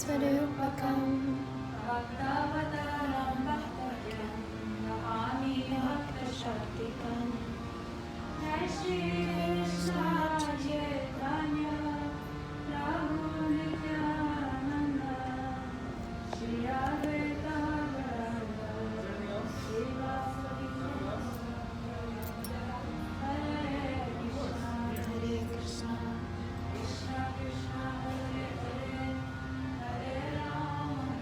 Swarupakam Shaktikam Jai Shri Krishna Chaitanya Prabhu Nityananda Shri Advaita Gadadhara Srivasadi Hare Krishna Krishna Krishna Hare Hare Hare Rama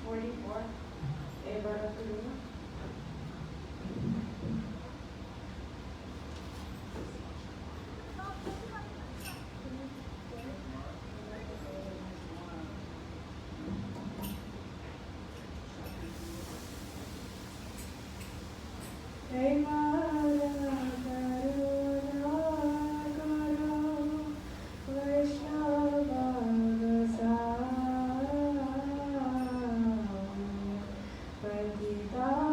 44. एक बार और करूँगा. Pratita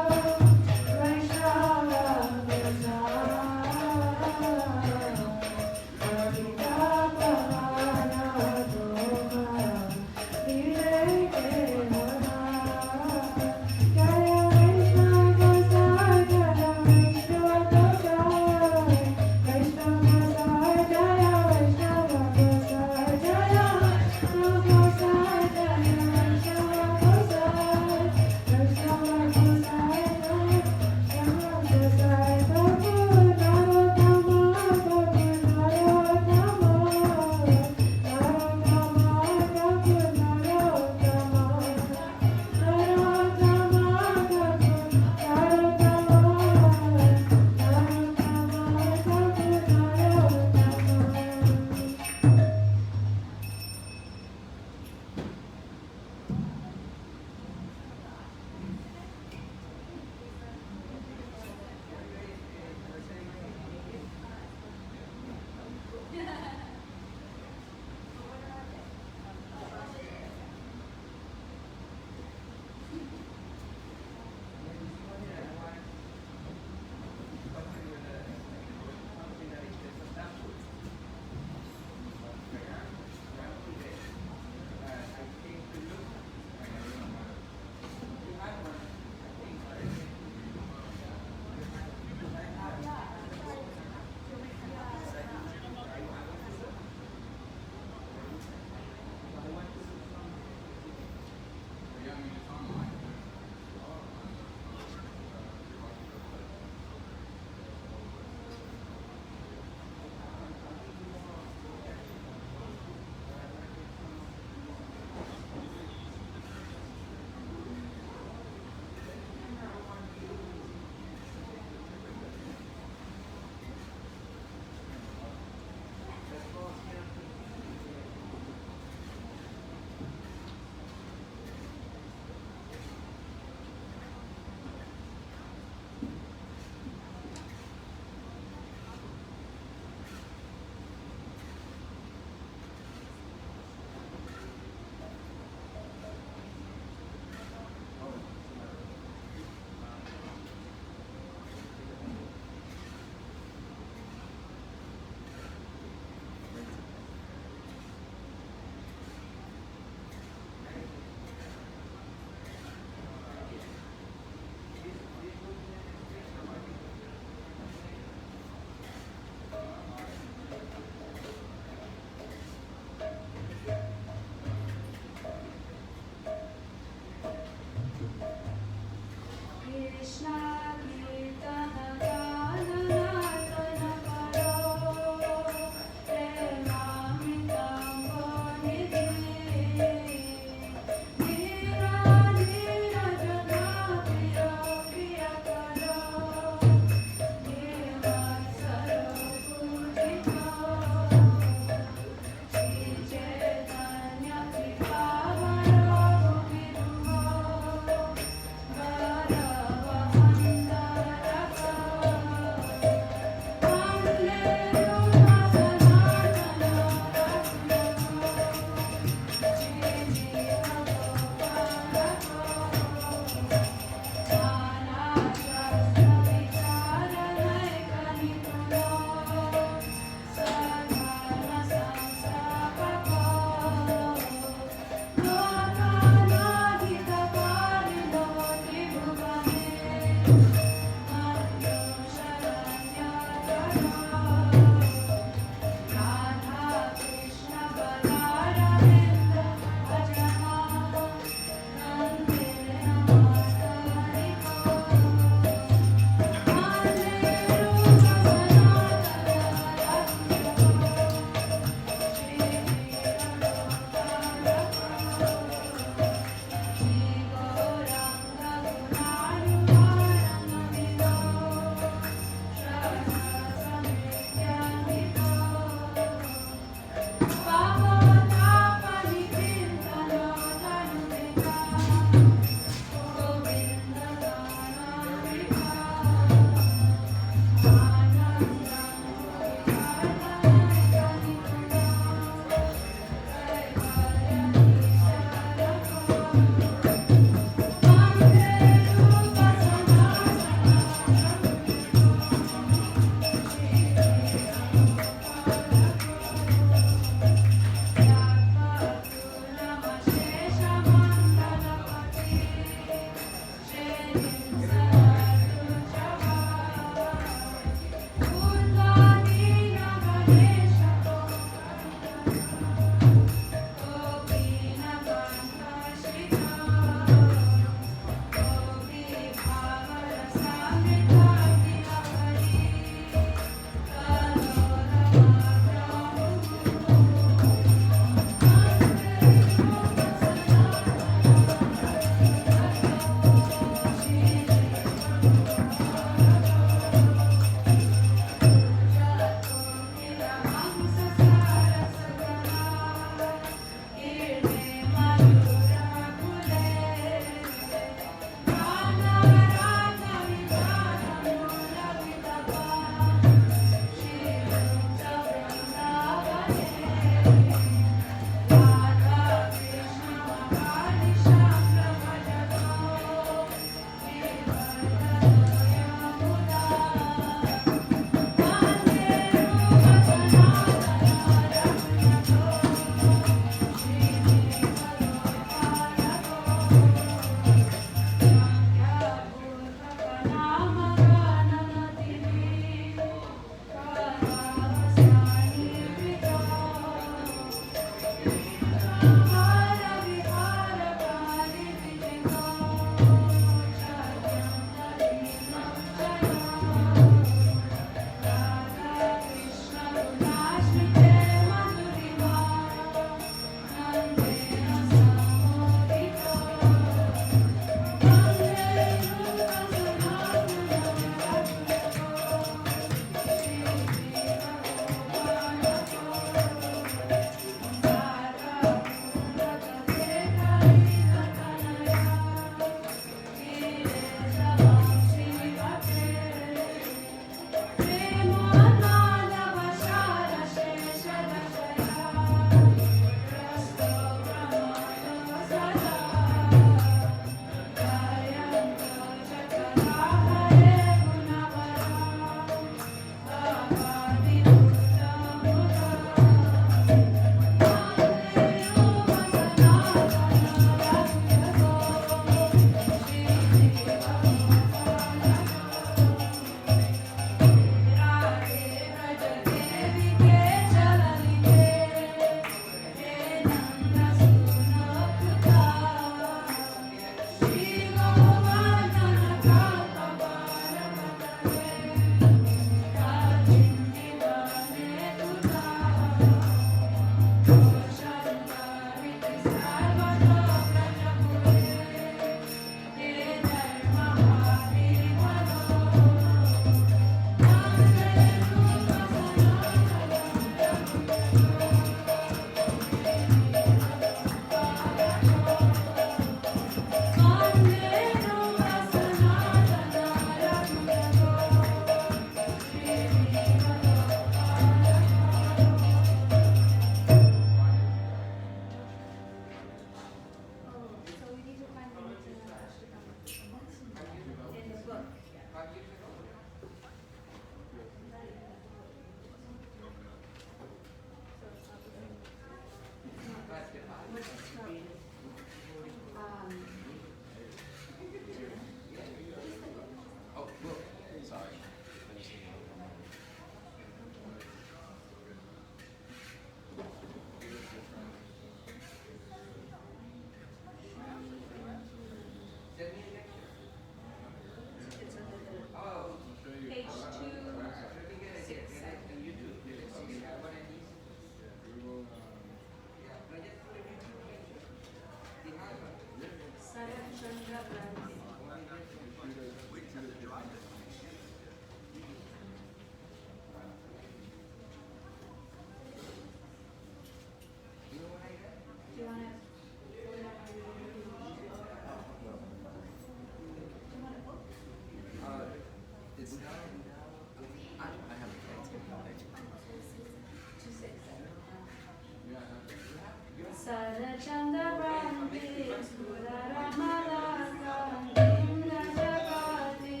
Sarachanda Brahmi Surara Malaka Indra Jagati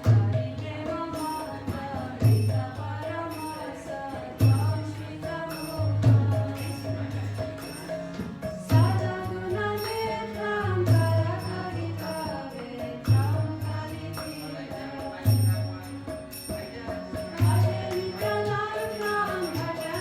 Hari Deva Mata Vita Paramasa Vamshita Mukha Sadaguna Vedram Karakarita Vedram Karitita Bhajanita Narvam Bhajanata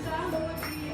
Samudri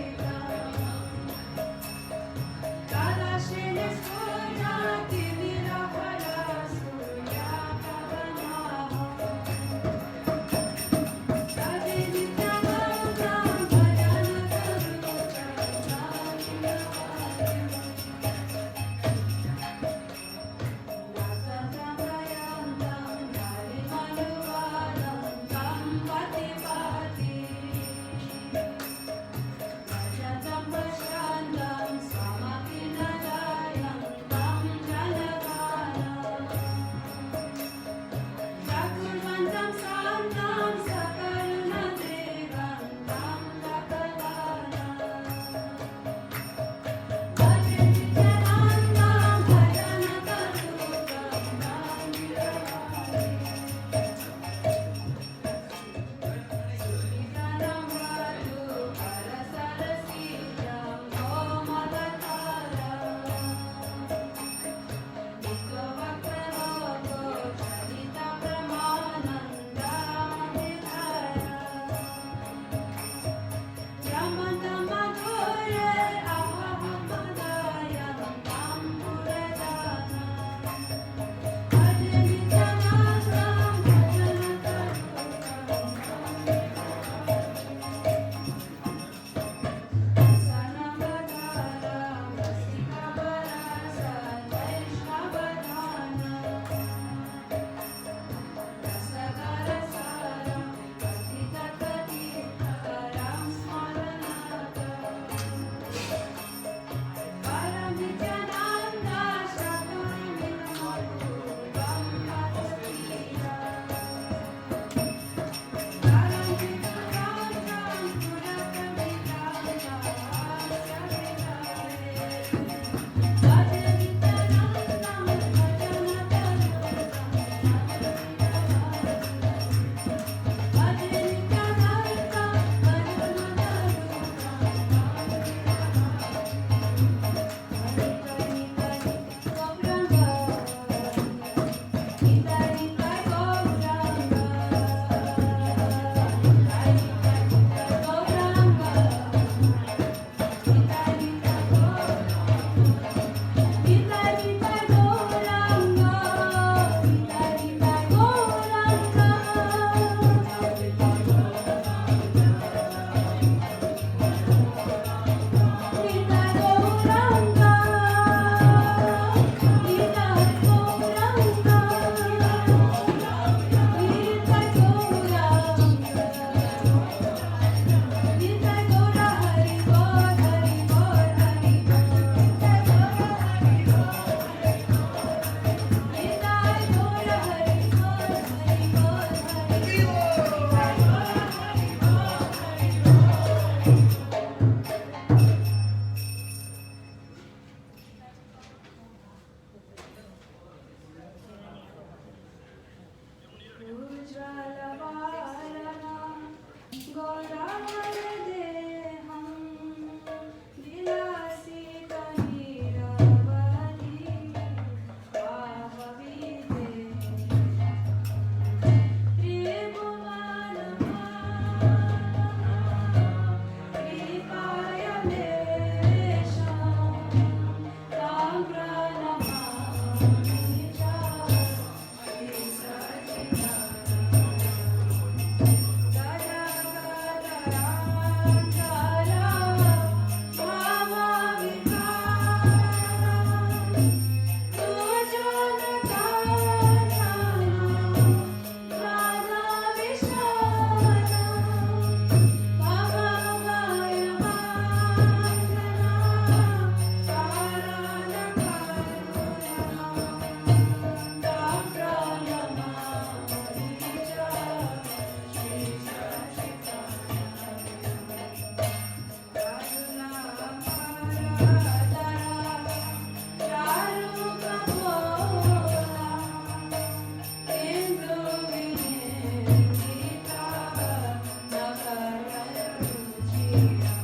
Sripad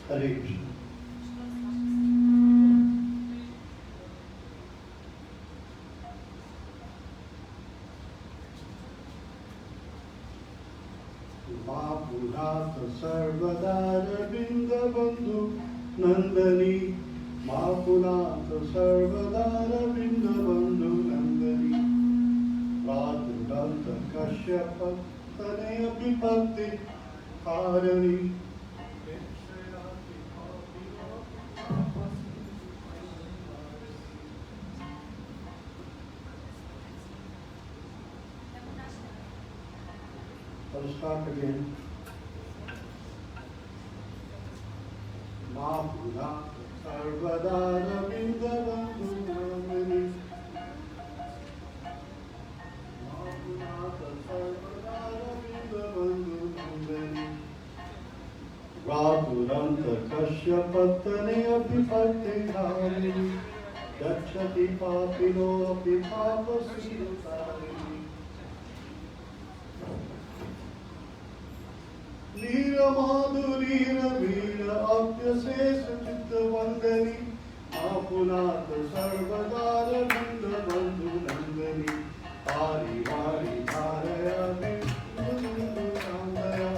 Hare Krishna. Mapunath Sarvadara Binda Bandhu Nandani Mapunath Sarvadara Binda Bandhu Nandani Radhudanta Kashyapa Taneya Vipatti Harani I'll start again. Mapunath Sarvadara Binda Bandhu Nandani Mapunath Sarvadara Binda Bandhu Nandani Radhuranta Kashyapatane Abhipatti Hari Gacchati Papino Abhipapa Siddhanti Leela Madhurira Veera Apyasesa Chitta Vandani Mapunatha Sarvadara Binda Bandhu Nandani Hari Hari Dharaya Bindu Sandaya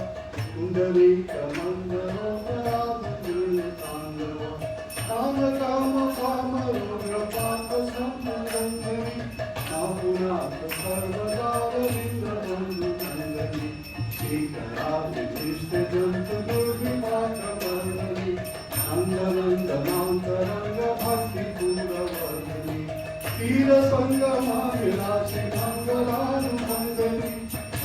Kundali Kamandara Radha Tandava Kama Kama Kama Rudra Papa Sambandani Mapunatha Sarvadara Binda Bandhu Nandani Shikaradi Krishna Janta Durgi Mata Varnani Andananda Mantaranga Bhakti Pura Varnani Tira Sangha Mavilasi Mangalanu Mandani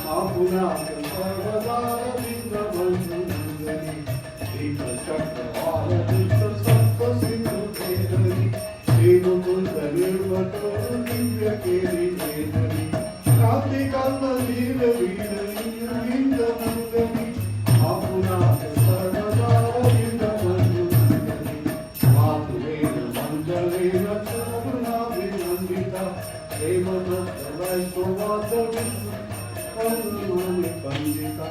Mapunatha Sarvadara Binda Bandhu Nandani Shika Chakravala Krishna Sattva Sindhu Kedani Devu Kunda Nirvatoru Divya Keri Vedani Krati Kanda Veera Veerani Binda Nandani Mapunatha Sarvadara Binda Bandhu Nandani Mathurena Manjalena Chavana Vinandita Deva Datta Vaishnavata Vishnu Pandita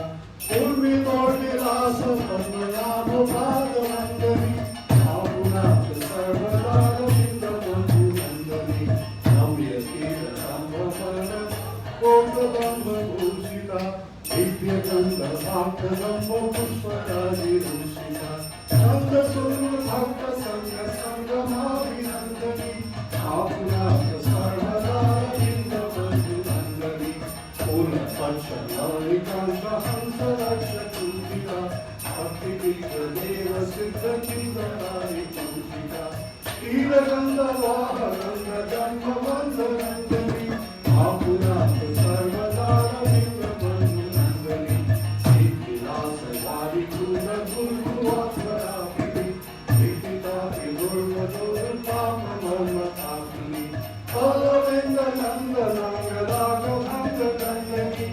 Urmi Dorti Rasa Padmayana Bhada Nandani Mapunatha Sarvadara Binda Bandhu Nandani Namya Tira Sambhavana Kota Dhamma Bhusita Vidya Ganda Bhakta Dhamma Pushparaji Rushita Nanda Suru Bhakta Sangha Sangha Mavi Nandani Mapunatha Sarvadara Binda Bandhu Nandani Purna Pacha Larikansha Hansa Raksha Kundita Bhakti Pitra Deva Siddha Chindalari Kundita Ila Ganda Vaha Ganga Janma Bandha Nandani Mapunatha Sarvadara Binda Bandhu Nandani Siddhilasa Vari Kunda Guru Vatvara Piti Siddhita Pidurva Dura Pama Marma Thapini Palavinda Nanda Nanga Raga Bhanga Kandani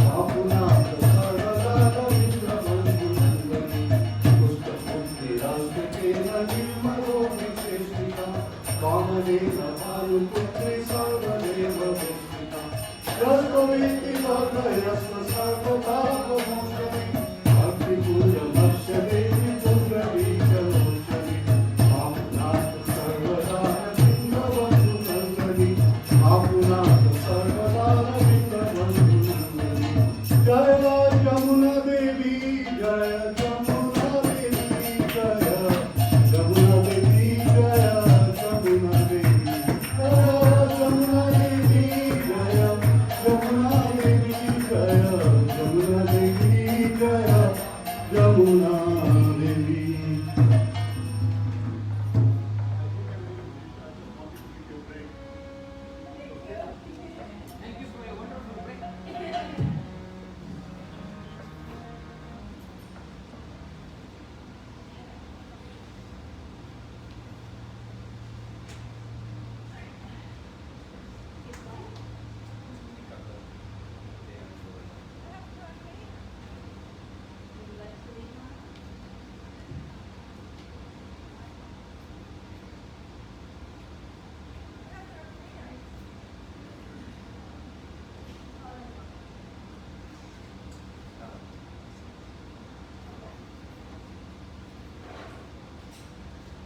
Mapunatha Sarvadara Binda Bandhu Nandani Pusta Putri Rasa Kena Nirmalo Visheshika Kamadena Bhalu Putri Sarvadeva Vishika Yasvaviti Vata Yasva Sarvadava Bhangani Bhakti Puja Maksha Devi Punda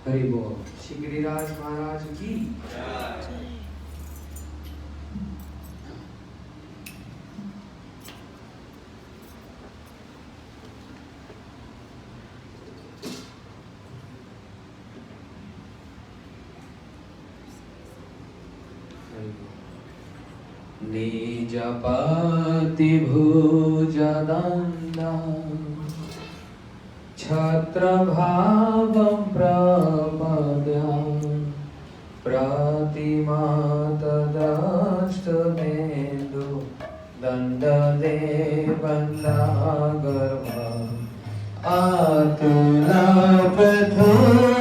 Hari बोल। श्री गिरिराज महाराज की। निजपति भुजदण्डा छत्रभावं प्रपद्या प्रतिमातदष्टमेन्दु दण्डदेवन्दागर्भ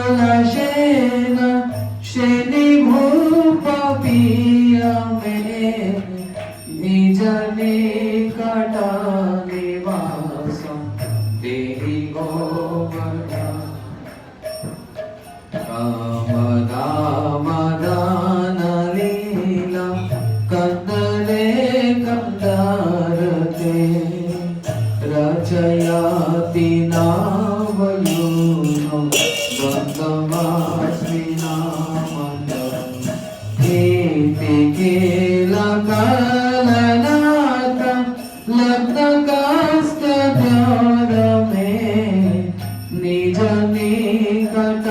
आतुलप्रथुलशेन शनिभूपपीयमे निज निकटनिवासं देहि गोवर्धन कामदामदानलीला कन्दले कन्दारते रचयाति नावयूनो द्वन्द्वमास्मि नामन्दम् इति किलकलनाथं लग्नकास्तद्योरमे निज निकटनिवासं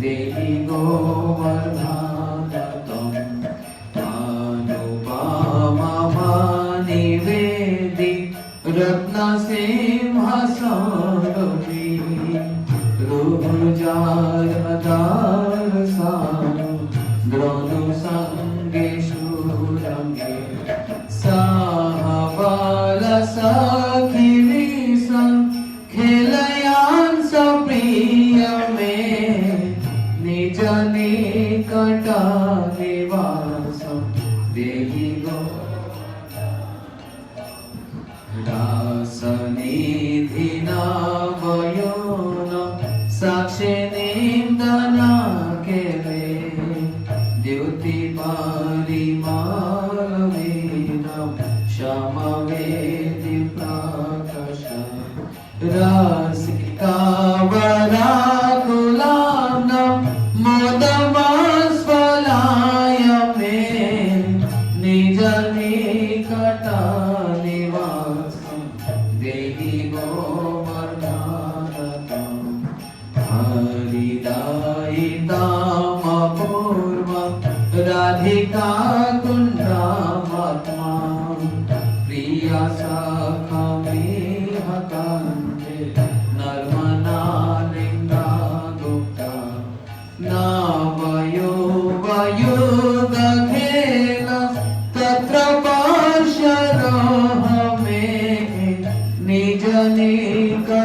देहि गोवर्धनम् अनुपममानिवेदि रत्नसिंहासनोपरि रुजारदारसानु द्रोणुसङ्गेषु रङ्गे सहबालसखिविसं खेलयान् सप्रियमे निज निकटनिवासं देहि दासनिधिना वयोन साक्षिनिन्दना केले द्युतिपरिमलवीनं क्षमवेदि प्रकाश रसिकावराकुलानं मोदमास्फलाय मे निज निकटनिवासं देहि गोवर्धनम् हरिदायितामपूर्वं राधिका कुण्डमात्मा प्रिया सखमिह कन्ते नर्मना लिङ्गा गुप्ता नावयो वयुगखेल तत्र पार्श्वरोहमे निज निकटनिवासं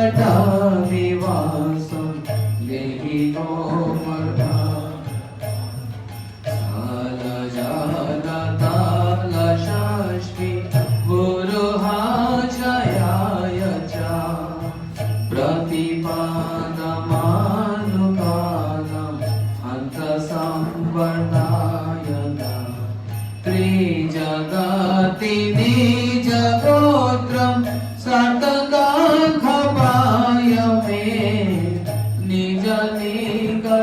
देहि गोवर्धन तालजालतालशाश्वि गुरुहाचयाय च प्रतिपादमानुपादम् अन्तसंवर्धायत त्रिजगति निजगोत्रं सततखपाय मे निज निकटनिवासं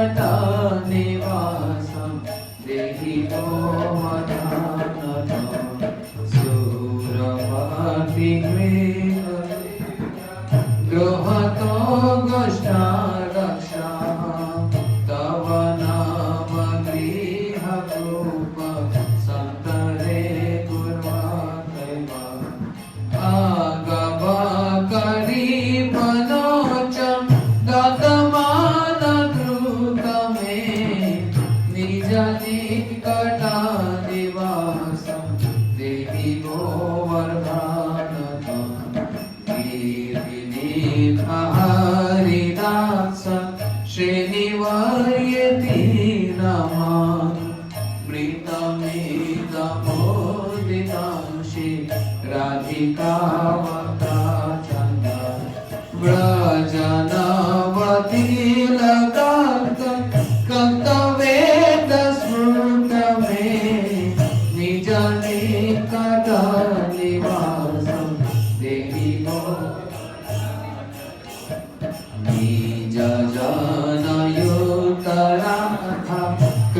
देहि गोवर्धनम् सुरपति गृहतो गोष्ठा रक्षा तव नाम गृहरूप सन्तरे कुर्वतैव आगमकरीपनोचं दत्तमानद्रुतमे निज निकटनिवासं देहि गोवर्धनम् हरिदास श्रीनिवर्यति नमः मृतमेतमोदितांशि राधिकावता चन्द व्रजनवती लगात कर्तवेद स्मृतमे निज निकटनिवासं देहि निज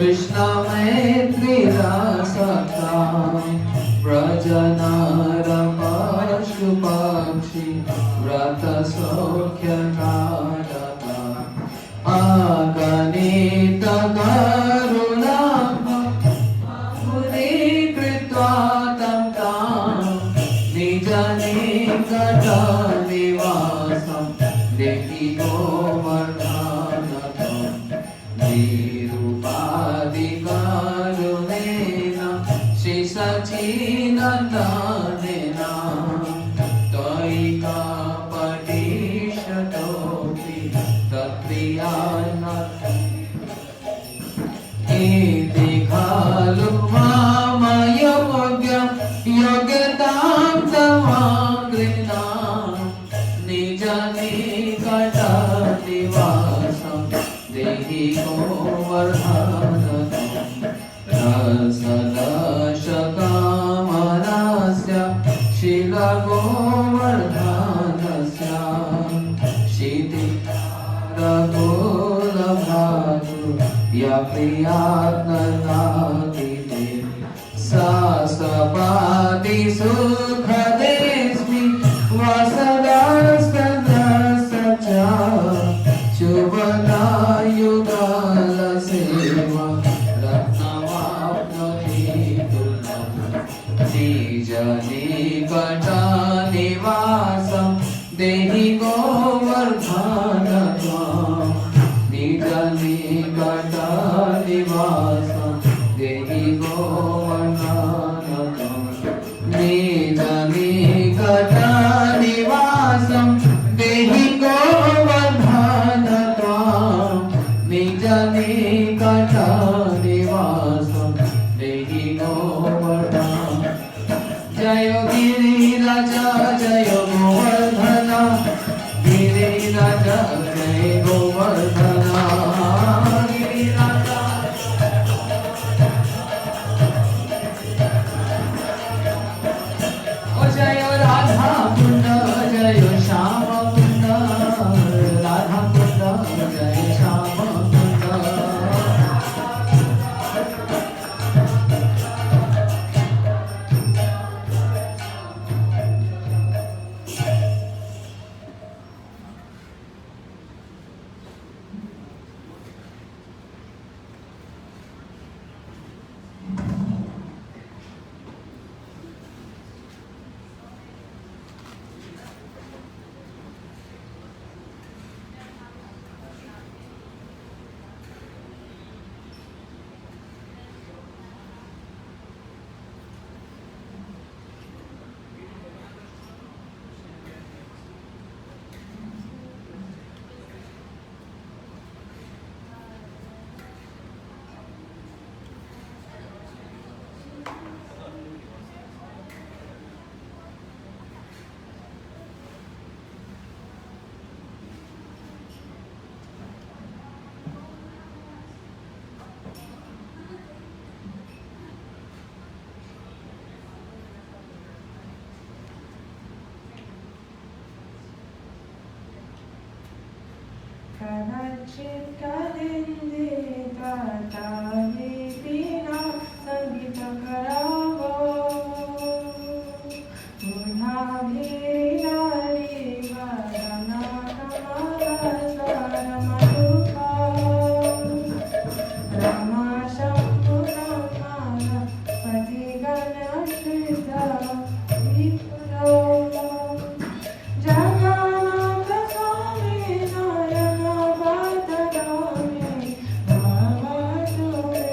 कृष्ण मैत्री रसता व्रजनार पशु पक्षी व्रत सौख्य नारदा अगणित करुणा मुनि कृत्वा तं तां निज निकट निवासं देहि गोवर्धनतं निरुपाधिकारुणेन श्री सच्चिदानन्देन त्वयि कापटिशतोऽपि तत्प्रियान् इति खलु मम योग्यतां तवाङ्घ्रिणां निज निकट निवासं देहि गोवर्धनतं रसदशकामनस्य शीलगोवर्धनस्य क्षितिरगोलभातु या प्रियात्ननाति ते सा सपाति सुखदेस्मि वसदास्तदस्य च शुभदायुगालसेवा रत्नमाप्नोति दुर्लभं निज निकटनिवासं देहि गोवर्धनत्वं निज निकटनिवासं देहि गोवर्धनत्वं निज निकटनिवासं देहि गोवर्धनत्वं निज निकटनिवासं देहि गोवर्धनत्वं जय गिरिराज जय गोवर्धन गिरिराज जय गोवर्धन गिरिराज ओ जय राधा कुंड जय श्याम कुंड राधा कुंड जय श्याम कुंड कदाचित् कलिन्दिततालिपिना सङ्गीतकरावो मुनाभिरारिवदनकमलस्वरमधुपा रमाशङ्कुरमालपतिगणश्रिता विपुलो जगन्नाथ स्वामी नारायण भद्रगामी भवतु मे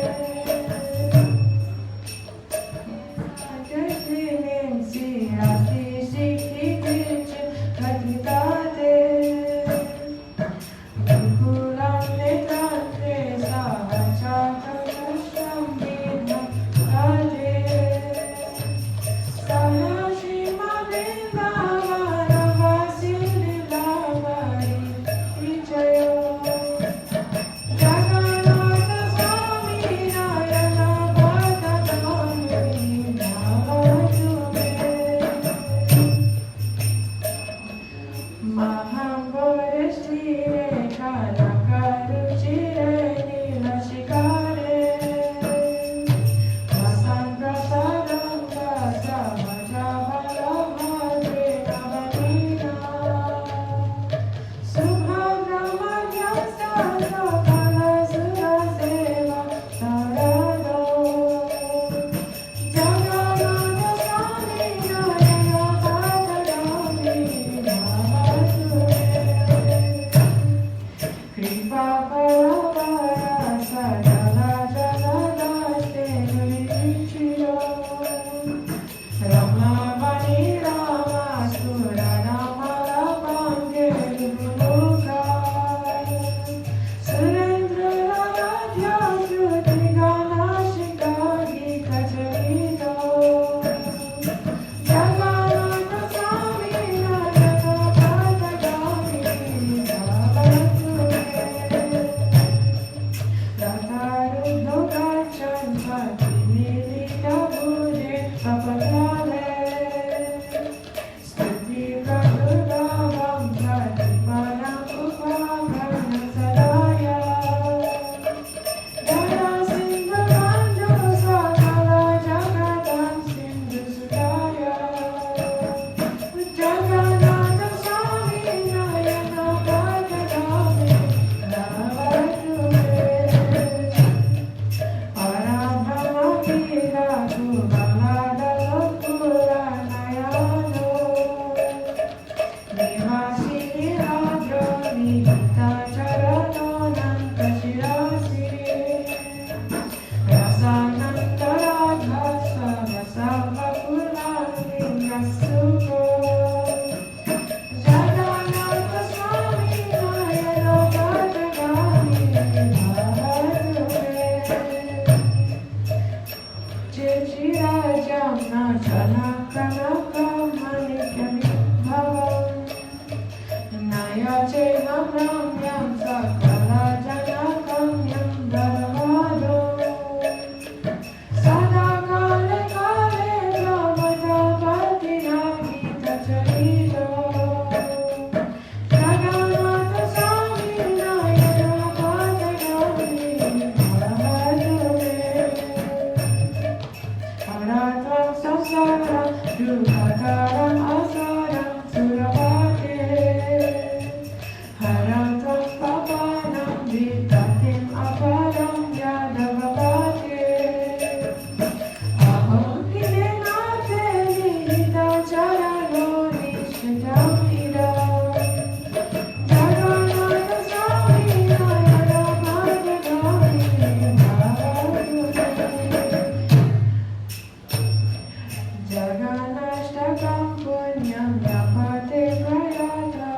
Chedam Ramyam Sakala Janakamyam Dharmado Sada Kale Kale Dhamata Bhatina Pita Charito Jagannath Swami Nayana Padagami Maharajure Haratam Sasaram Dukataram Asaram Surabhake Haratam Papanam Vitatim Aparam Yadavapake Aham Hidenate Nihita Charano Nishchitam Ida Jagannath Swami Nayana Padagami Maharajure Jaganashtakam punyam yapate prayata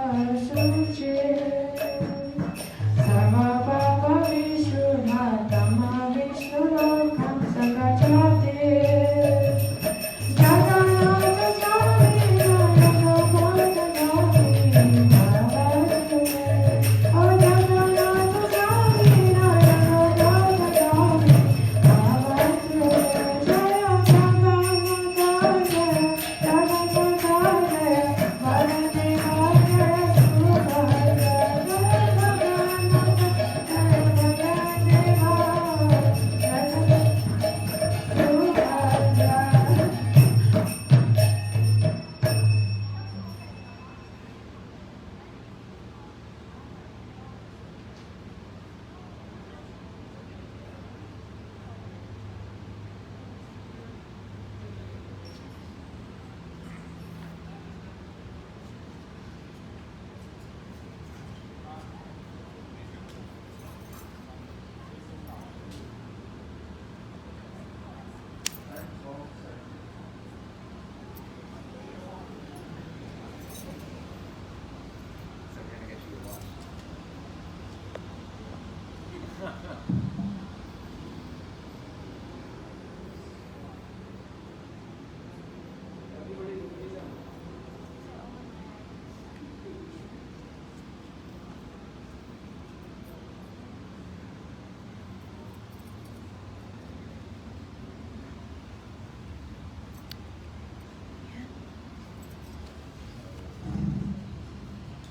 suche Sarva papa vishudhatama vishnulokam sakachate Jagannath Swami Nayana Padagami Maharajure O Jagannath Swami Nayana Padagami Maharajure Jaya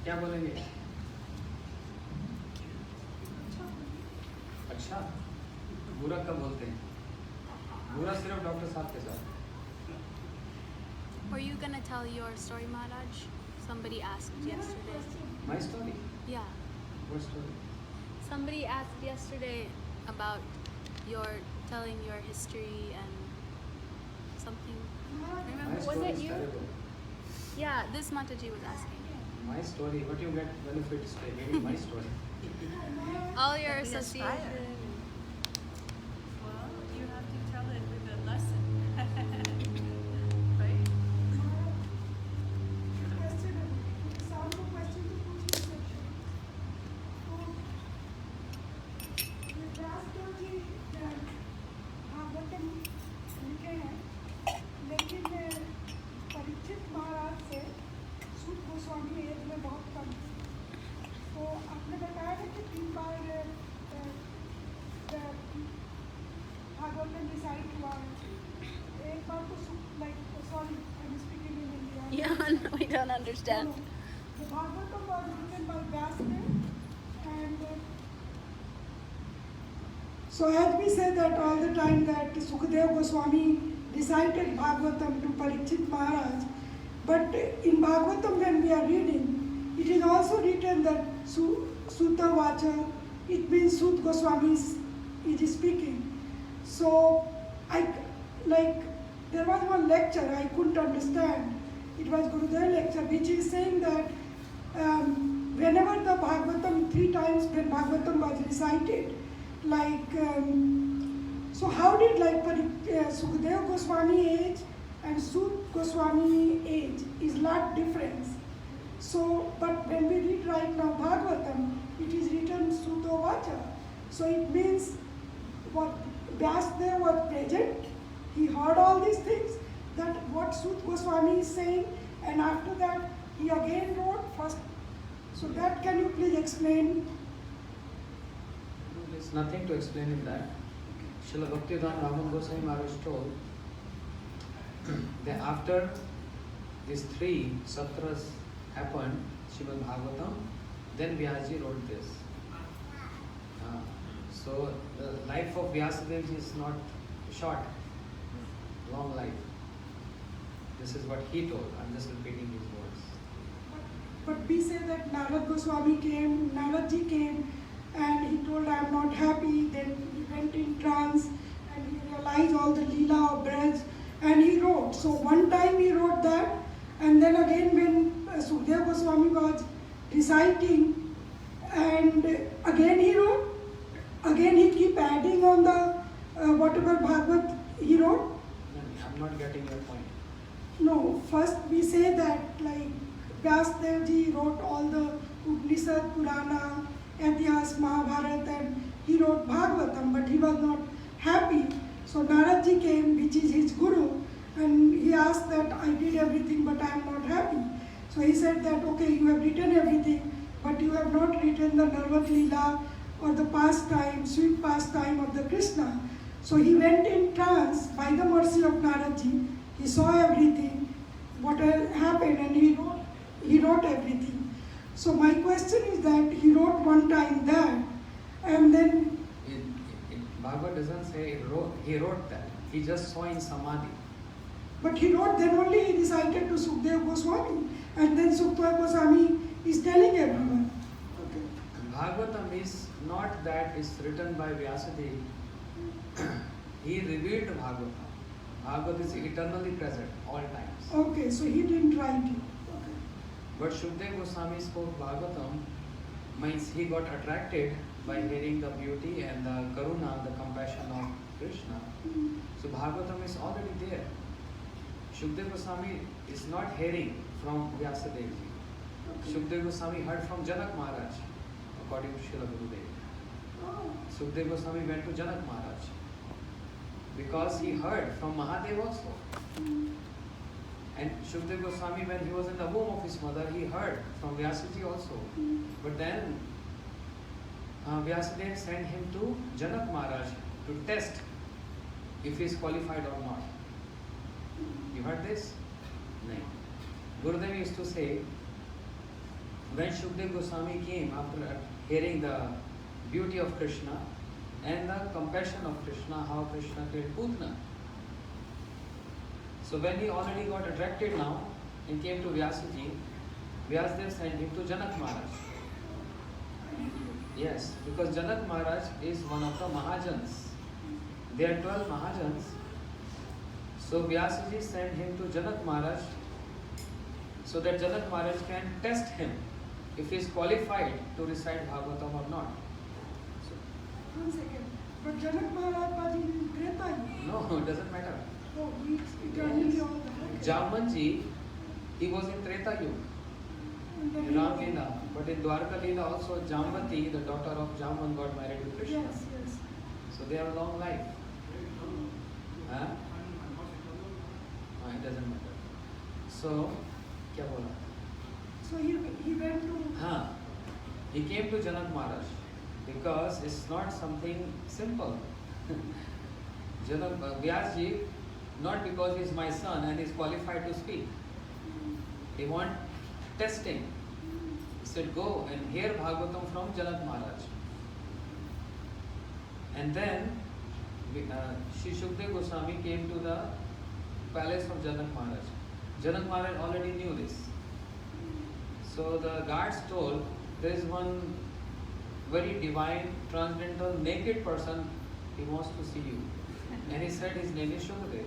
क्या बोलेंगे? अच्छा, बुरा कब बोलते हैं? बुरा सिर्फ doctor साहब के साथ. Were you gonna tell your story, Maharaj? Somebody asked yesterday. My story? Yeah. What story? Somebody asked yesterday about your telling your history and something. My Remember, was story it is you? terrible. Yeah, this Mataji was asking. My story, what you get benefit is maybe my story. All your association. Well, you have to tell it with a lesson. Right? लेकिन परीक्षित महाराज से सूत Goswami as में बहुत कम थे। तो आपने बताया था कि 3 बार भागवतम डिसाइड हुआ है। एक बार तो like sorry I am speaking in India. Yeah, no, we don't understand. The Bhagavatam was written by Vyasdev, and so as we say that all the time that Sukadeva Goswami recited Bhagavatam to Parikshit Maharaj, but in Bhagavatam when we are reading, it is also written that Sutta Vacha, it means Sut Goswami is speaking. So there was one lecture I couldn't understand. It was Gurudev lecture which is saying that whenever the Bhagavatam 3 times when Bhagavatam was recited, so how did Sukadeva Goswami age and Sut Goswami age is lot difference. So but when we read right now Bhagavatam, it is written Sutta Vacha. So it means what Vyasdev was present, he heard all these things, that what Sut Goswami is saying, and after that he again wrote first So that can you please explain? There's nothing to explain in that. Srila Bhaktivedanta Raman Goswami Maharaj told that after these 3 satras happened, Srimad Bhagavatam, then Vyasaji wrote this. So the life of Vyasadeva is not short, long life. This is what he told. I'm just repeating his words. But we say that Narad Goswami came, Naradji came, and he told, I am not happy. Then he went in trance and he realized all the Leela of Braj and he wrote. So one time he wrote that, and then again when Sukadeva Goswami was reciting, and again he wrote, again he keep adding on the whatever Bhagavat he wrote. No, I'm not getting your point. No, first we say that like Vyasadeva ji wrote all the Upanishad, Purana, Etihas, Mahabharata, and he wrote Bhagavatam, but he was not happy. So Naradji came, which is his guru, and he asked that I did everything but I am not happy. So he said that okay, you have written everything, but you have not written the Narvat Leela or the pastime, sweet pastime of the Krishna. So he went in trance by the mercy of Naradji. He saw everything, what had happened, and he wrote everything. So my question is that he wrote one time that, and then Bhagavad doesn't say he wrote that. He just saw in Samadhi. but he wrote, then only he recited to Sukadeva Goswami, and then Sukadeva Goswami is telling everyone. Okay. Bhagavatam is not that it's written by Vyasadeva. He revealed Bhagavatam. Bhagavad is eternally present, all times. Okay, so he didn't write it. Okay. But Sukadeva Goswami spoke Bhagavatam, means he got attracted by hearing the beauty and the karuna, the compassion of Krishna. So Bhagavatam is already there. Sukadeva Goswami is not hearing from Vyasadeva. Okay. Sukadeva Goswami heard from Janak Maharaj, according to Srila Gurudev. Oh, Sukadeva Goswami went to Janak Maharaj because he heard from Mahadev also. And Sukadeva Goswami, when he was in the womb of his mother, he heard from Vyasaji also. But then Vyasadeva sent him to Janak Maharaj to test if he is qualified or not. You heard this? No. Gurudev used to say, when Sukadeva Goswami came after hearing the beauty of Krishna and the compassion of Krishna, how Krishna killed Putna. So when he already got attracted now and came to Vyasaji, Vyasadeva sent him to Janak Maharaj. Yes, because Janak Maharaj is one of the Mahajans. There are 12 Mahajans. So Vyasaji sent him to Janak Maharaj so that Janak Maharaj can test him if he is qualified to recite Bhagavatam or not. So, 1 second. But Janak Maharaj was in Treta Yuga. no, it doesn't matter. Oh, we eternally all the Jamanji, he was in Treta Yuga, in Ram Leela. But in Dwarka Leela also, Jambati, the daughter of Jaman, got married to Krishna. Yes, yes. So they have a long life. Huh? It doesn't matter. So, क्या बोला? So he went to. हाँ, he came to Janak Maharaj because it's not something simple. Janak Vyasji, not because he is my son and is qualified to speak. He want testing. He said, go and hear Bhagavatam from Janak Maharaj. And then Shri Sukadeva Goswami came to the palace of Janak Maharaj. Janak Maharaj already knew this. So the guards told, there is one very divine, transcendental, naked person, he wants to see you. And he said his name is Sukadeva.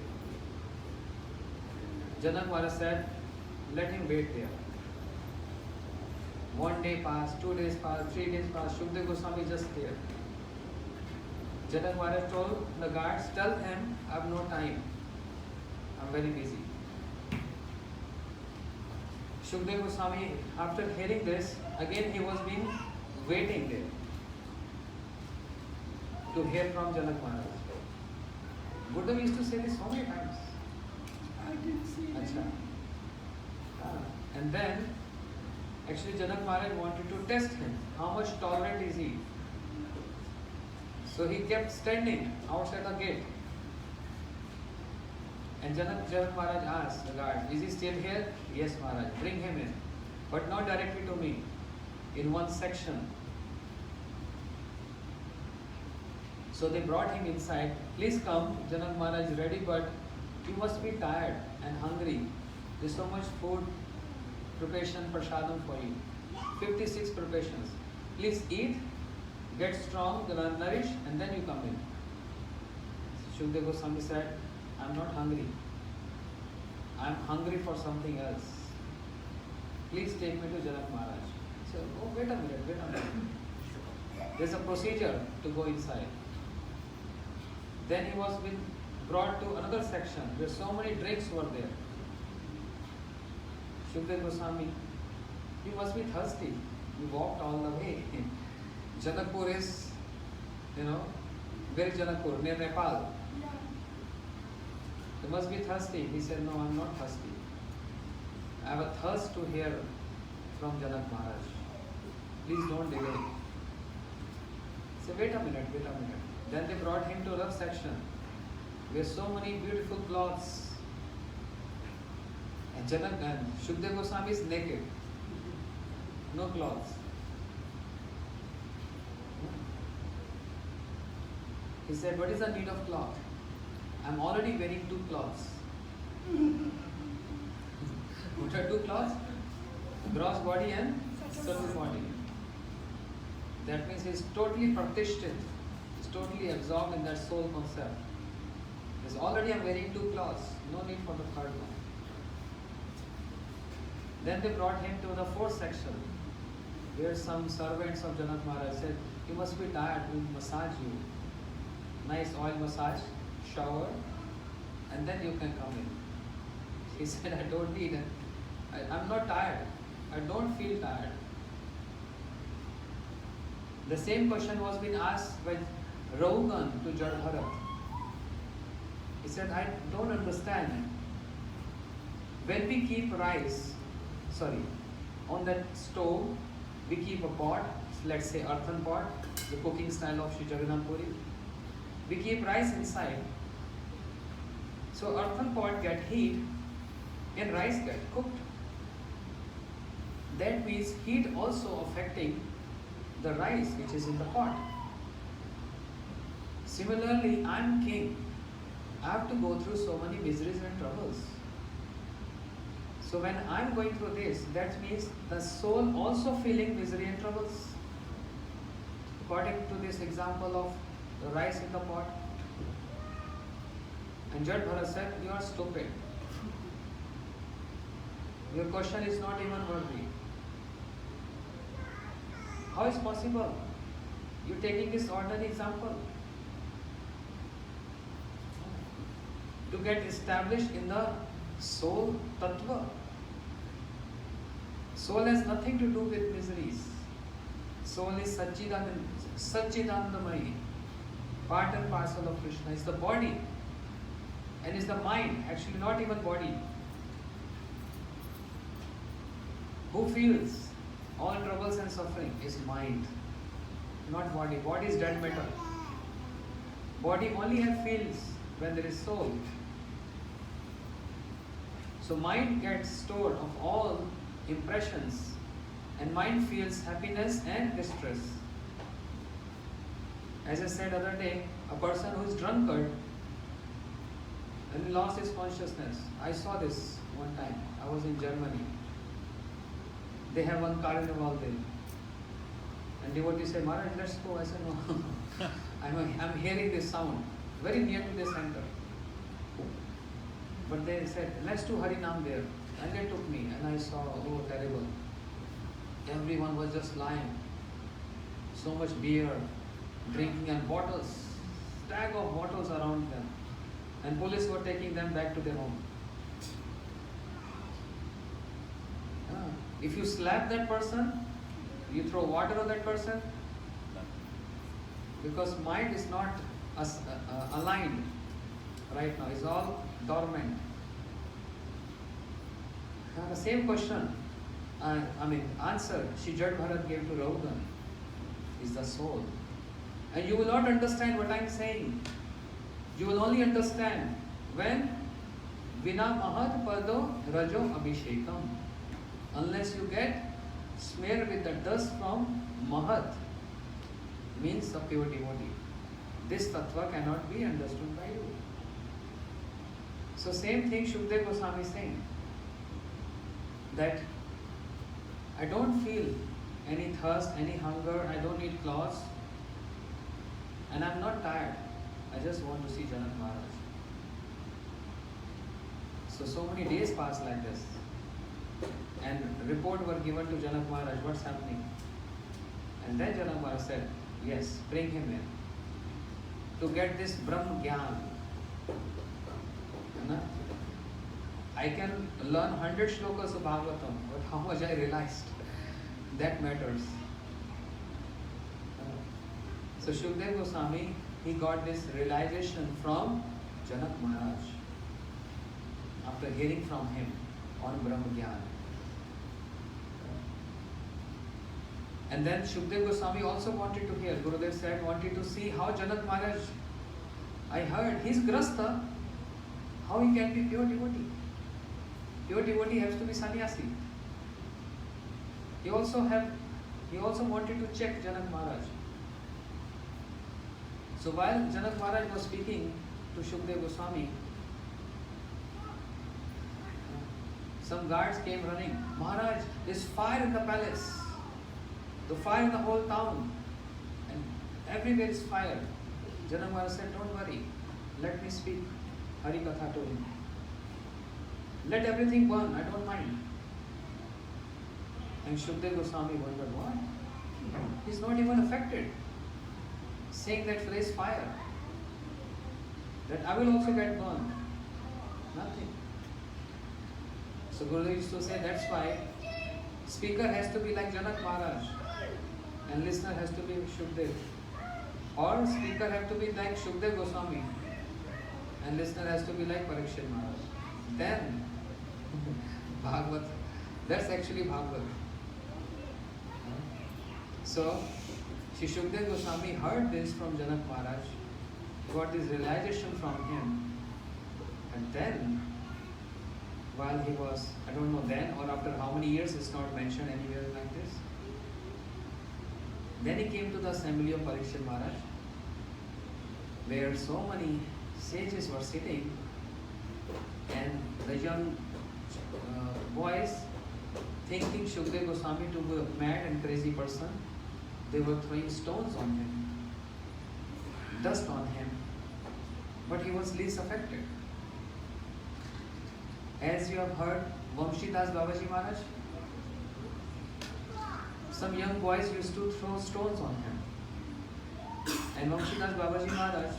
Janak Maharaj said, let him wait there. 1 day passed, 2 days passed, 3 days passed, Sukadeva Goswami just there. Janak Maharaj told the guards, tell him I have no time. I am very busy. Sukadeva Goswami, after hearing this, again he was been waiting there to hear from Janak Maharaj. Buddha used to say this so many times. I didn't see it. Achha. And then Actually, Janak Maharaj wanted to test him. How much tolerant is he? So he kept standing outside the gate. And Janak Maharaj asked the guard, is he still here? Yes, Maharaj. Bring him in. But not directly to me. In one section. So they brought him inside. Please come. Janak Maharaj is ready, but you must be tired and hungry. There's so much food, preparation, prasadam for you. 56 preparations. Please eat, get strong, nourish, and then you come in. Shukdev Goswami said, I'm not hungry. I'm hungry for something else. Please take me to Janak Maharaj. He said, oh, wait a minute. There's a procedure to go inside. Then he was been brought to another section where so many drinks were there. Shukdev Goswami, you must be thirsty. You walked all the way. Janakpur is, where is Janakpur? Near Nepal. You must be thirsty. He said, no, I'm not thirsty. I have a thirst to hear from Janak Maharaj. Please don't delay. He said, wait a minute. Then they brought him to another section where so many beautiful clothes. And Shukdev Goswami is naked. No clothes. He said, what is the need of cloth? I'm already wearing 2 cloths. What are 2 cloths? Gross body and subtle body. That means he's totally pratishthiत. He's totally absorbed in that soul concept. Because already I'm wearing 2 cloths. No need for the third one. Then they brought him to the 4th section, where some servants of Janak Maharaj said, you must be tired, we'll massage you. Nice oil massage, shower, and then you can come in. He said, I don't need it. I'm not tired. I don't feel tired. The same question was being asked by Raugan to Jadbharat. He said, I don't understand. When we keep rice, on that stove, we keep a pot, let's say earthen pot, the cooking style of Sri Jagannath Puri. We keep rice inside. So earthen pot get heat and rice get cooked. That means heat also affecting the rice which is in the pot. Similarly, I'm king. I have to go through so many miseries and troubles. So when I'm going through this, that means the soul also feeling misery and troubles. According to this example of the rice in the pot. And Jadbharat said, you are stupid. Your question is not even worthy. How is possible? You're taking this ordinary example to get established in the soul tattva. Soul has nothing to do with miseries. Soul is Satchidanandamayi, part and parcel of Krishna. It's the body and it's the mind, actually not even body. Who feels all troubles and suffering is mind, not body. Body is dead matter. Body only feels when there is soul. So mind gets stored of all impressions and mind feels happiness and distress. As I said other day, a person who is drunkard and lost his consciousness. I saw this one time. I was in Germany. They have one carnival there. And devotees say, Maharaj, let's go. I said, no. I'm hearing this sound very near to the center. But they said, let's do Harinam there. And they took me and I saw, oh, terrible. Everyone was just lying. So much beer, drinking and bottles, stack of bottles around them. And police were taking them back to their home. If you slap that person, you throw water on that person, because mind is not aligned right now, it's all dormant. The same question, answer Shri Jad Bharat gave to Raudan is the soul. And you will not understand what I am saying. You will only understand when Vina Mahat Pado Rajo Abhishekam. Unless you get smeared with the dust from Mahat, means the pure devotee. This tattva cannot be understood by you. So same thing Shukdev Goswami is saying, that I don't feel any thirst, any hunger, I don't need clothes, and I'm not tired. I just want to see Janak Maharaj. So many days passed like this. And report were given to Janak Maharaj, what's happening? And then Janak Maharaj said, yes, bring him in. To get this Brahm Gyan. I can learn 100 shlokas of Bhagavatam, but how much I realized, that matters. So Shukdev Goswami, he got this realization from Janak Maharaj after hearing from him on Brahm Gyan. And then Shukdev Goswami also wanted to hear, Gurudev said, wanted to see how Janak Maharaj, I heard, he's Grasta, how he can be pure devotee. Pure devotee has to be sannyasi. He also wanted to check Janak Maharaj. So while Janak Maharaj was speaking to Shukdev Goswami, some guards came running. Maharaj, there's fire in the palace. The fire in the whole town. And everywhere is fire. Janak Maharaj said, don't worry. Let me speak Hari Katha to him. Let everything burn, I don't mind. And Shukdev Goswami wondered, what? He's not even affected. Saying that phrase fire. That I will also get burned. Nothing. So Gurudev used to say, that's why speaker has to be like Janak Maharaj and listener has to be Shukdev. Or speaker have to be like Shukdev Goswami and listener has to be like Parikshit Maharaj. Then Bhagavat, that's actually Bhagavat. So Shri Shukdev Goswami heard this from Janak Maharaj, got this realization from him, and then while he was, I don't know then or after how many years, it's not mentioned anywhere like this. Then he came to the assembly of Parikshit Maharaj, where so many sages were sitting, and the young boys, thinking Shukdev Goswami to be a mad and crazy person, they were throwing stones on him, dust on him, but he was least affected. As you have heard, Vamshidas Babaji Maharaj, some young boys used to throw stones on him. And Vamshidas Babaji Maharaj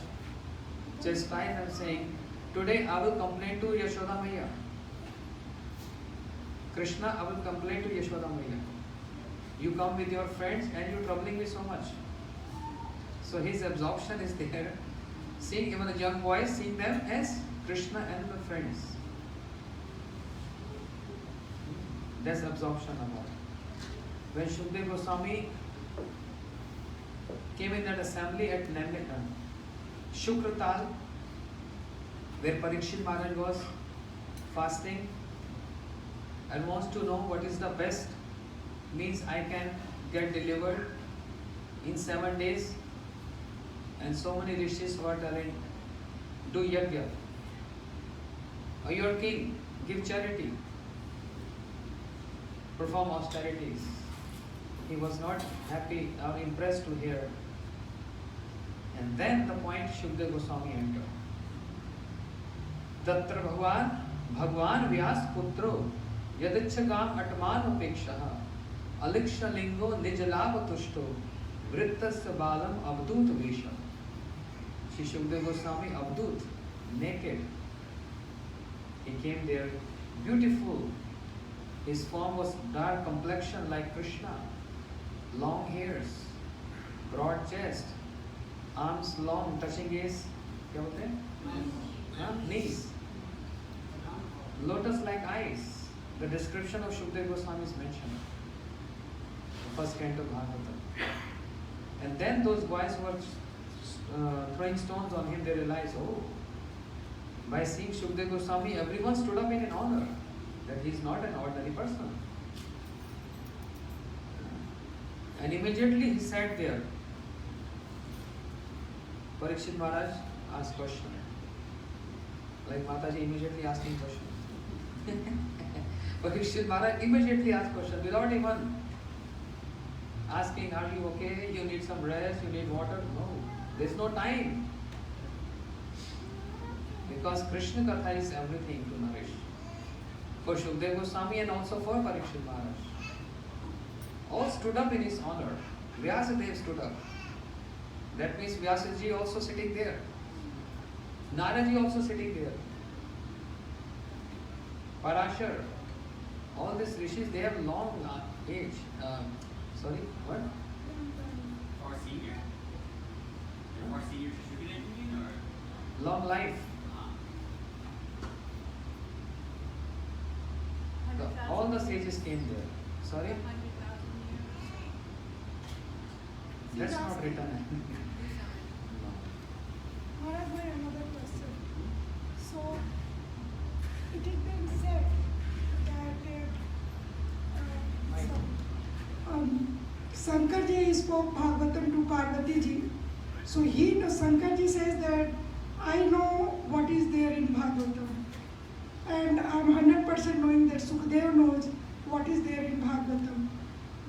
chastised them saying, today I will complain to Yashoda Maiya. Krishna, I will complain to Yashoda Maiya. You come with your friends and you're troubling me so much. So his absorption is there. Seeing even the young boys, seeing them as Krishna and the friends. That's absorption about it. When Shukdev Goswami came in that assembly at Shukratal, where Parikshit Maharaj was fasting and wants to know what is the best means I can get delivered in 7 days, and so many rishis were telling, do yajna, or your king, give charity, perform austerities. He was not happy or impressed to hear. And then the point Shukdev Goswami entered. Tatra Bhagwan Vyas Putro Yadichagam Atman Upekshaha Aliksha Lingo Nijalava Tushto Vrittasya Balam Avdut Vesha. Shri Shukdev Goswami Avdut, naked. He came there beautiful. His form was dark complexion like Krishna, long hairs, broad chest, arms long touching his knees, lotus like eyes, the description of Shukdev Goswami is mentioned. The first canto of Bhagavatam. And then those boys who were throwing stones on him, they realized, oh, by seeing Shukdev Goswami, everyone stood up in honor, that he is not an ordinary person. And immediately he sat there. Parikshit Maharaj asked question. Like Mataji immediately asking question. Parikshit Maharaj immediately asked question without even asking, are you okay? You need some rest? You need water? No. There's no time. Because Krishna Katha is everything to nourish. For Shukdev Goswami and also for Parikshit Maharaj. All stood up in his honor. Vyasadeva stood up. That means Vyasaji also sitting there. Naraji also sitting there. Parashar. All these rishis, they have long age. Sorry, what? Or senior. Or senior to Shukdev, you mean, or? Long life. All the sages came there. Sorry? 100,000 years. That's not written. Maharaj, my another question. So, it has been said that Shankarji spoke Bhagavatam to Parvati ji. So Shankarji says that I know what is there in Bhagavatam. And I'm 100% knowing that Sukadeva knows what is there in Bhagavatam.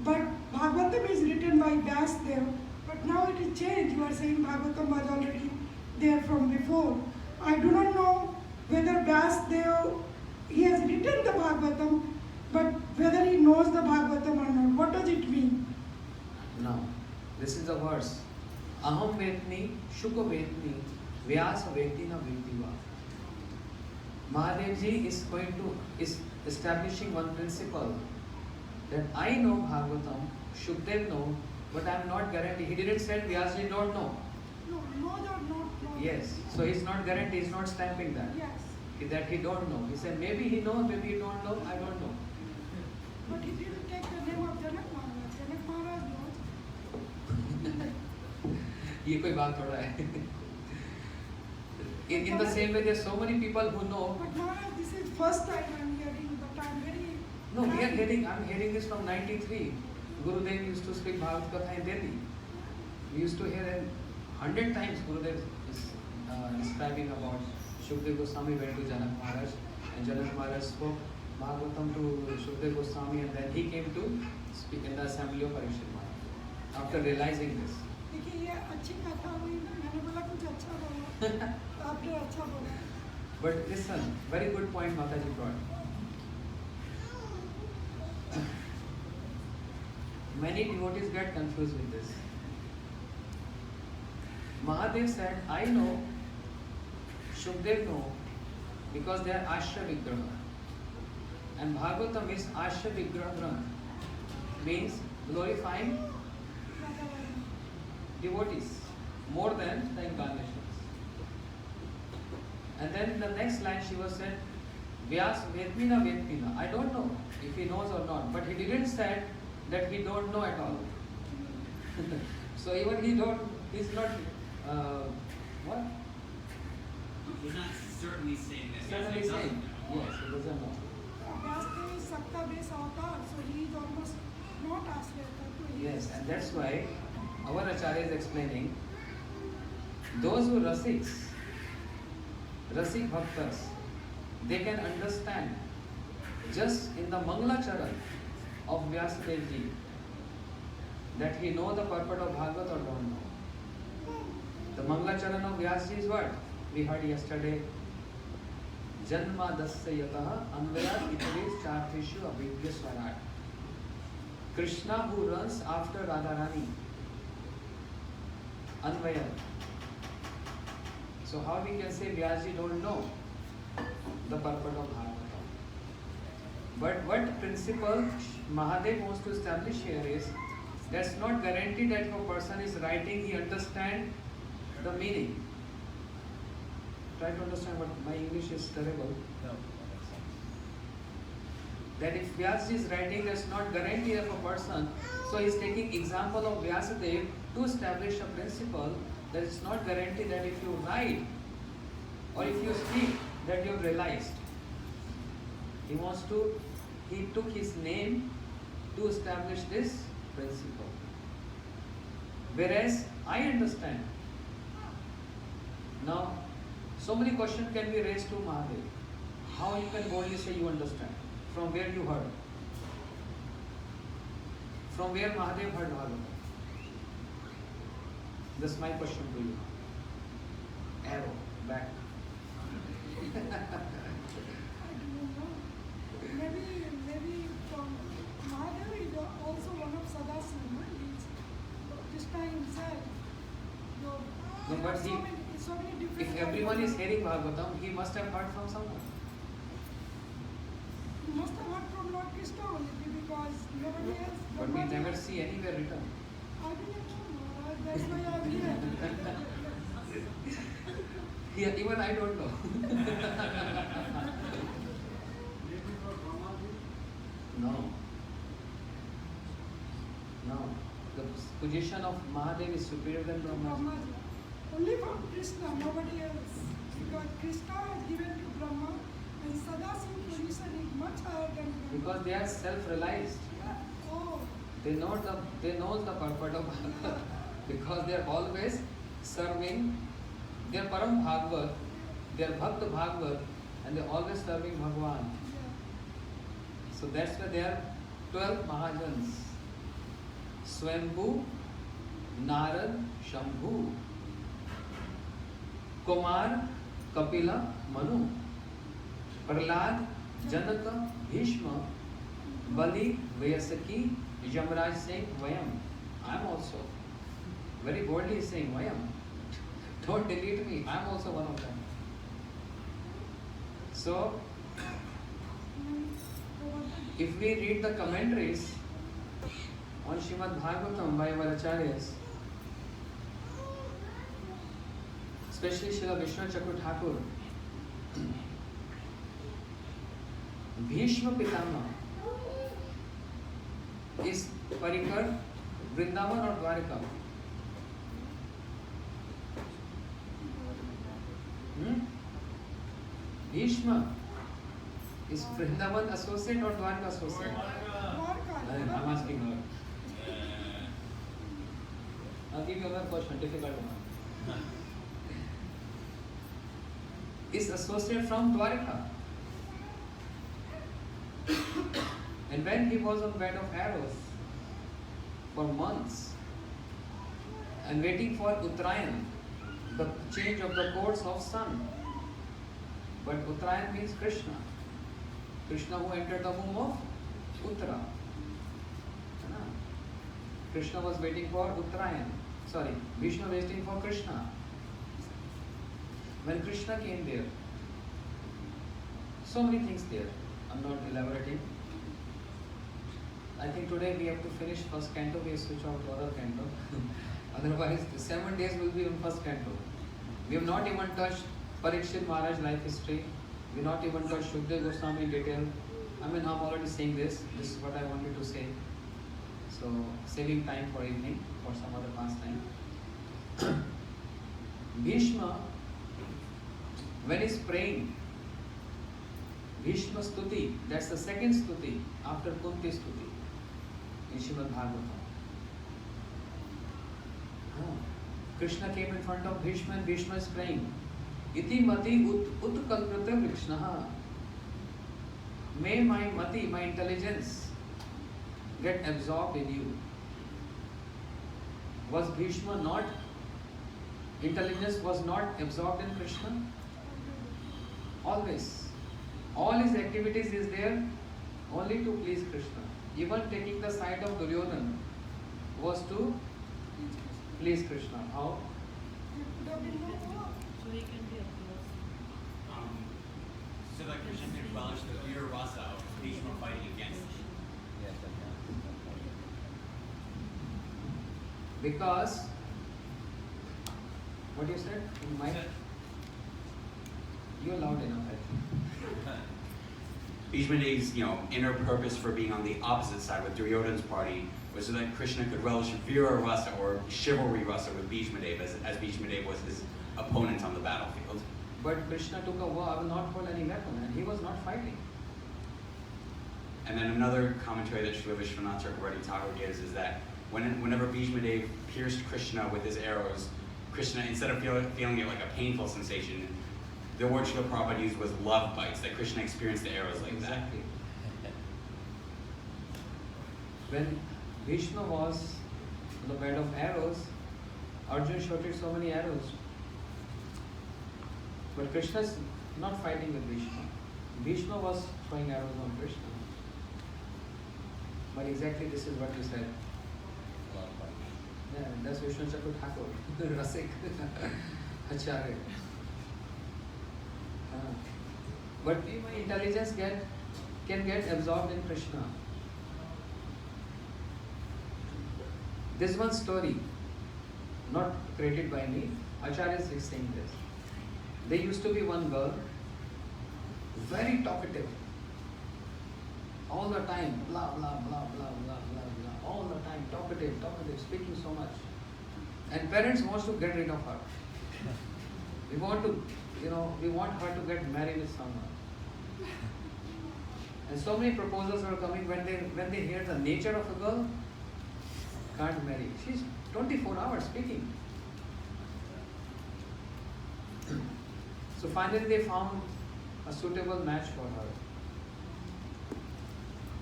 But Bhagavatam is written by Vyasdev, but now it is changed. You are saying Bhagavatam was already there from before. I do not know whether Vyasdev, he has written the Bhagavatam, but whether he knows the Bhagavatam or not. What does it mean? Now, this is the verse. Aham vetni, Shuka vetni, Vyasa vetina vetiva. Mahadevji is establishing one principle that I know Bhagavatam, Shukdev know, but I am not guaranteed. He didn't say Vyasji don't know. No, knows or not knows. Yes, so he's not guaranteed, he's not stamping that. Yes. That he don't know. He said maybe he knows, maybe he don't know, I don't know. But he didn't take the name of Janak Maharaj. Janak Maharaj knows. ये कोई बात थोड़ा है. In the same way, there are so many people who know. But Maharaj, this is first time I'm hearing, but I'm very... No, I'm hearing this from 93. Gurudev used to speak Bhagavad Katha in Delhi. We used to hear 100 times Gurudev is describing about Shukdev Goswami went to Janak Maharaj, and Janak Maharaj spoke Bhagavatam to Shukdev Goswami, and then he came to speak in the assembly of Parikshit Maharaj. After realizing this. देखिए ये अच्छी कथा हुई ना, मैंने बोला कुछ अच्छा बोला, आपने अच्छा बोला. But listen, very good point Mataji brought. Many devotees get confused with this. Mahadev said, I know, Shukdev know, because they are Ashra Vigraha. And Bhagavatam is Ashra Vigraha Granth, means glorifying devotees more than the incarnations. And then in the next line she was said, Vyas Vetmina Vetmina. I don't know if he knows or not, but he didn't say that he don't know at all. So even he's not, what? He's not certainly saying that. Certainly He doesn't saying. know. Yes, he doesn't know. Vyasdev is Sakta base avatar, so he is almost not Ashrayata. Yes, and that's why our Acharya is explaining, those who Rasik Bhaktas, they can understand just in the Mangala Charan of Vyasadeva ji that he know the purport of Bhagavat or don't know. The Mangala Charan of Vyasji is what? We heard yesterday. Janma dasya yataha anvaya itaris chartrishu abhidya swarat. Krishna who runs after Radharani. Anvaya. So how we can say Vyasji don't know the purport of Bhagavatam? But what principle Mahadev wants to establish here is, that's not guaranteed that if a person is writing, he understands the meaning. Try to understand, but my English is terrible. that if Vyas is writing, that's not guarantee of a person. So he is taking example of Vyasadeva to establish a principle that it's not guarantee that if you write or if you speak that you have realized. He took his name to establish this principle. Whereas I understand. Now, so many questions can be raised to Mahadev. How you can boldly say you understand? From where you heard? From where Mahadev heard Bhagavat? That's my question to you. Arrow, back. I don't know. Maybe from Mahadev is also one of Sadasana. Krishna himself. No, but so many different. if everyone is hearing Bhagavatam, he must have heard from someone. He must have heard from Lord Krishna only because nobody else. But we never see anywhere written. I didn't know, Maharaj. That's why I'm here. Yeah, even I don't know. No. The position of Mahadev is superior than Brahma. Brahmaji. Only from Krishna, nobody else. Because Krishna has given to Brahma and Sadasiva position is much higher than Brahma. Because they are self-realized. Oh, They know the purport of Bhagavat. Because they are always serving. They are Param Bhagavat, they are Bhakta Bhagavat, and they are always serving Bhagavan. yeah. So that's why there are 12 Mahajans. Swambhu, Narad, Shambhu, Kumar, Kapila, Manu, Prahlad, Janaka, Bhishma, Bali, Vyasaki, Yamaraj saying Vayam. I am also. Very boldly saying Vayam. Don't delete me. I am also one of them. So, if we read the commentaries on Srimad Bhagavatam by our acharyas, especially Srila Vishnu Chakra Thakur, Bhishma Pitama is Parikar, Vrindavan or Dwarika? Bhishma is Vrindavan associate or Dwarika associate? I'm asking her. I'll give you another question, difficult one. Is associate from Dwarika. And when he was on bed of arrows for months and waiting for Uttarayan, the change of the course of sun. But Uttarayan means Krishna. Krishna who entered the womb of Uttara. Krishna was waiting for Uttarayan. Sorry, Vishnu waiting for Krishna. When Krishna came there, so many things there. I'm not elaborating. I think today we have to finish first canto, we switch off to other canto. Otherwise, 7 days will be on first canto. We have not even touched Parikshit Maharaj life history. We have not even touched Shukdev Goswami in detail. I mean, I'm already saying this. This is what I wanted to say. So, saving time for evening or some other pastime. Bhishma, when he's praying, Bhishma Stuti, that's the second Stuti after Kunti Stuti in Srimad Bhagavatam. Krishna came in front of Bhishma and Bhishma is praying. Iti mati utkalprita vrikshnaha. May my mati, my intelligence, get absorbed in you. Was Bhishma not, intelligence was not absorbed in Krishna? Always. All his activities is there only to please Krishna. Even taking the side of Duryodhana was to please Krishna. How? So he can be a close. So that Krishna can acknowledge the Veer Rasa of Bhishma fighting against him. Because, what you said in mic? You're loud enough, I think. Bhishma Dev's, inner purpose for being on the opposite side with Duryodhana's party was so that Krishna could relish Vira Rasa or chivalry Rasa with Bhishma Dev, as Bhishma Dev was his opponent on the battlefield. But Krishna took a vow, I will not hold any weapon, and he was not fighting. And then another commentary that Srila Vishwanath Chakravarti Thakur gives is that whenever Bhishma Dev pierced Krishna with his arrows, Krishna, instead of feeling it like a painful sensation, the word Srila Prabhupada used was love bites, that Krishna experienced the arrows like Exactly. When Bhishma was on the bed of arrows, Arjuna shot so many arrows. But Krishna is not fighting with Bhishma. Bhishma was throwing arrows on Krishna. But exactly this is what you said. Yeah, that's Vishnu Chakra Thakur, Rasik, Acharya. But intelligence can get absorbed in Krishna. This one story, not created by me, Acharya is saying this. There used to be one girl, very talkative, all the time, blah, blah, blah, blah, blah, blah, blah, all the time, talkative, speaking so much. And parents wants to get rid of her. We want her to get married with someone. And so many proposals are coming when they hear the nature of a girl, can't marry. She's 24 hours speaking. So finally they found a suitable match for her.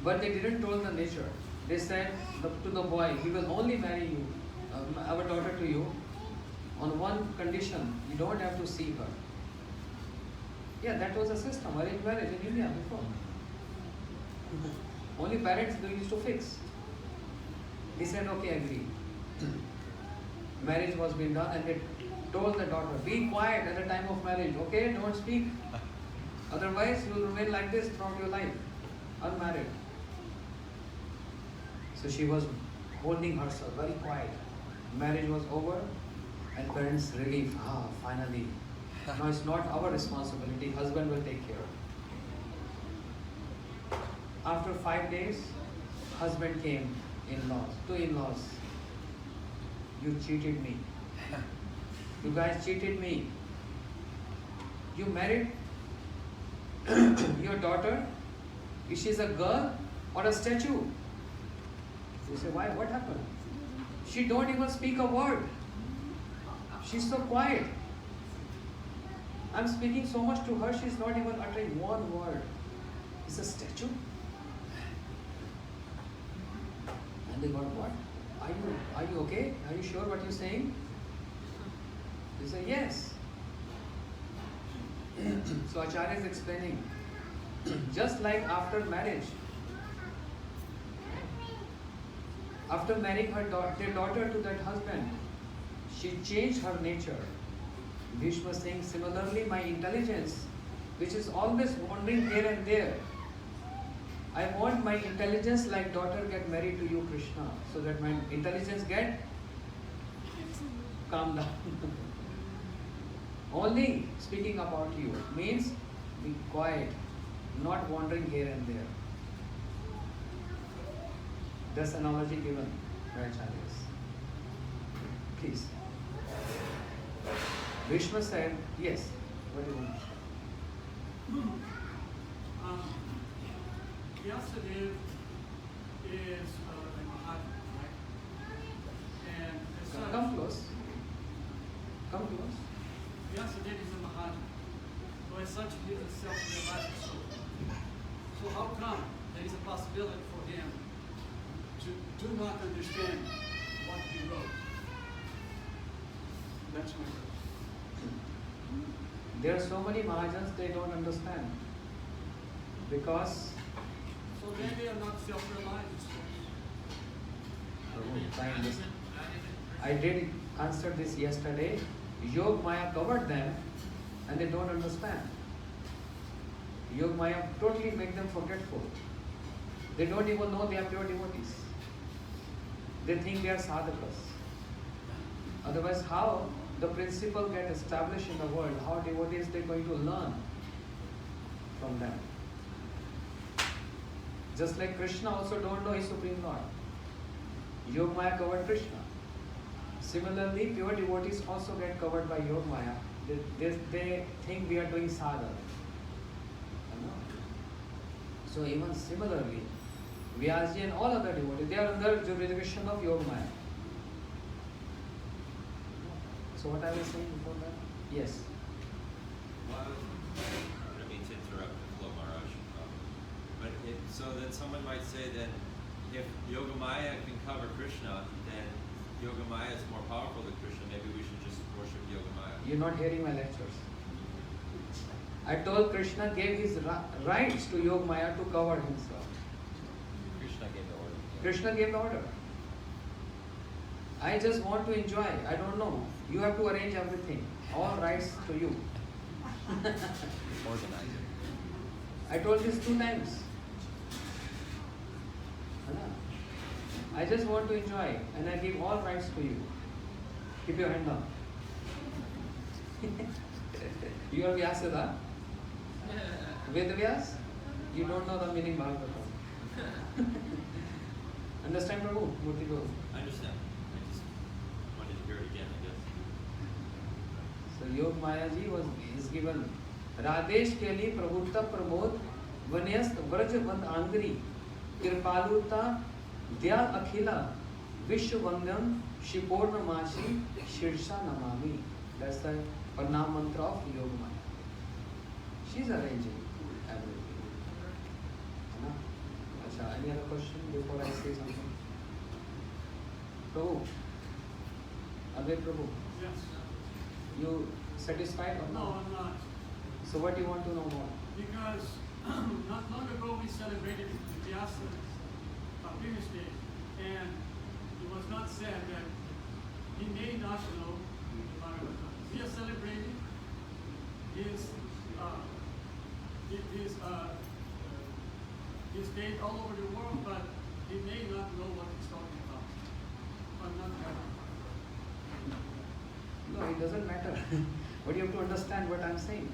But they didn't tell the nature. They said to the boy, he will only marry you, our daughter to you, on one condition, you don't have to see her. Yeah, that was a system, arranged marriage in India before. Only parents they used to fix. He said, okay, agree. Marriage was being done and they told the daughter, be quiet at the time of marriage, okay? Don't speak. Otherwise, you will remain like this throughout your life, unmarried. So she was holding herself very quiet. Marriage was over and parents relief, finally. Now it's not our responsibility, husband will take care. After 5 days, husband came, two in-laws. You cheated me. You guys cheated me. You married your daughter? Is she a girl or a statue? You say, why? What happened? She don't even speak a word. She's so quiet. I'm speaking so much to her, she's not even uttering one word. It's a statue. And they got, what? Are you okay? Are you sure what you're saying? They say, yes. So Acharya is explaining, just like after marriage, after marrying their daughter to that husband, she changed her nature. Bhishma was saying, similarly, my intelligence, which is always wandering here and there, I want my intelligence like daughter get married to you, Krishna, so that my intelligence get calm down. Only speaking about you means be quiet, not wandering here and there. That's analogy given by Acharyas. Please. Bhishma said, yes. What do you want? Vyasadeva is a Mahatma, right? And as such, Come close. Come close. Vyasadeva is a Mahatma. So as such, he is a self-realized soul. So how come there is a possibility for him to do not understand what he wrote? That's my question. There are so many Mahajans they don't understand. Because So then they are not self-reliant. I did answer this yesterday. Yog Maya covered them and they don't understand. Yog Maya totally make them forgetful. They don't even know they are pure devotees. They think they are sadhakas. Otherwise, how the principle get established in the world, how devotees they are going to learn from them. Just like Krishna also don't know his Supreme Lord. Yoga Maya covered Krishna. Similarly, pure devotees also get covered by Yoga Maya. They think we are doing sadhana. So even similarly, Vyasji and all other devotees, they are under jurisdiction of Yoga Maya. So what I was saying before that? Yes. Well, I don't mean to interrupt the flow, Maharaj. But so that someone might say that if Yoga Maya can cover Krishna, then Yoga Maya is more powerful than Krishna. Maybe we should just worship Yoga Maya. You're not hearing my lectures. I told Krishna gave his rights to Yoga Maya to cover himself. Krishna gave the order. Krishna gave the order. I just want to enjoy. I don't know. You have to arrange everything. All rights to you. Organize it. I told this 2 times. I just want to enjoy and I give all rights to you. Keep your hand down. You are Vyasada. Ved Vyas? You don't know the meaning Bhagavatam. Understand, Prabhu? Murti Prabhu. I understand. I just wanted to hear it again, I guess. So Yog Maya ji is given Radesh ke liye prabhutta pramod vanyast vraj vand angri kirpaluta dya akhila vishwandam shipurna mashi shirsha namami. That's the pranam mantra of Yog Maya. She's arranging everything. Achha, any other question before I say something? Prabhu, Abhay Prabhu, Yes. you satisfied or No, not? I'm not. So what do you want to know more? Because not long ago we celebrated the Vyasa previous day, and it was not said that he may not know the Bhagavatam. We are celebrating his date all over the world, but he may not know what he's talking about. But not No, it doesn't matter. But you have to understand what I'm saying.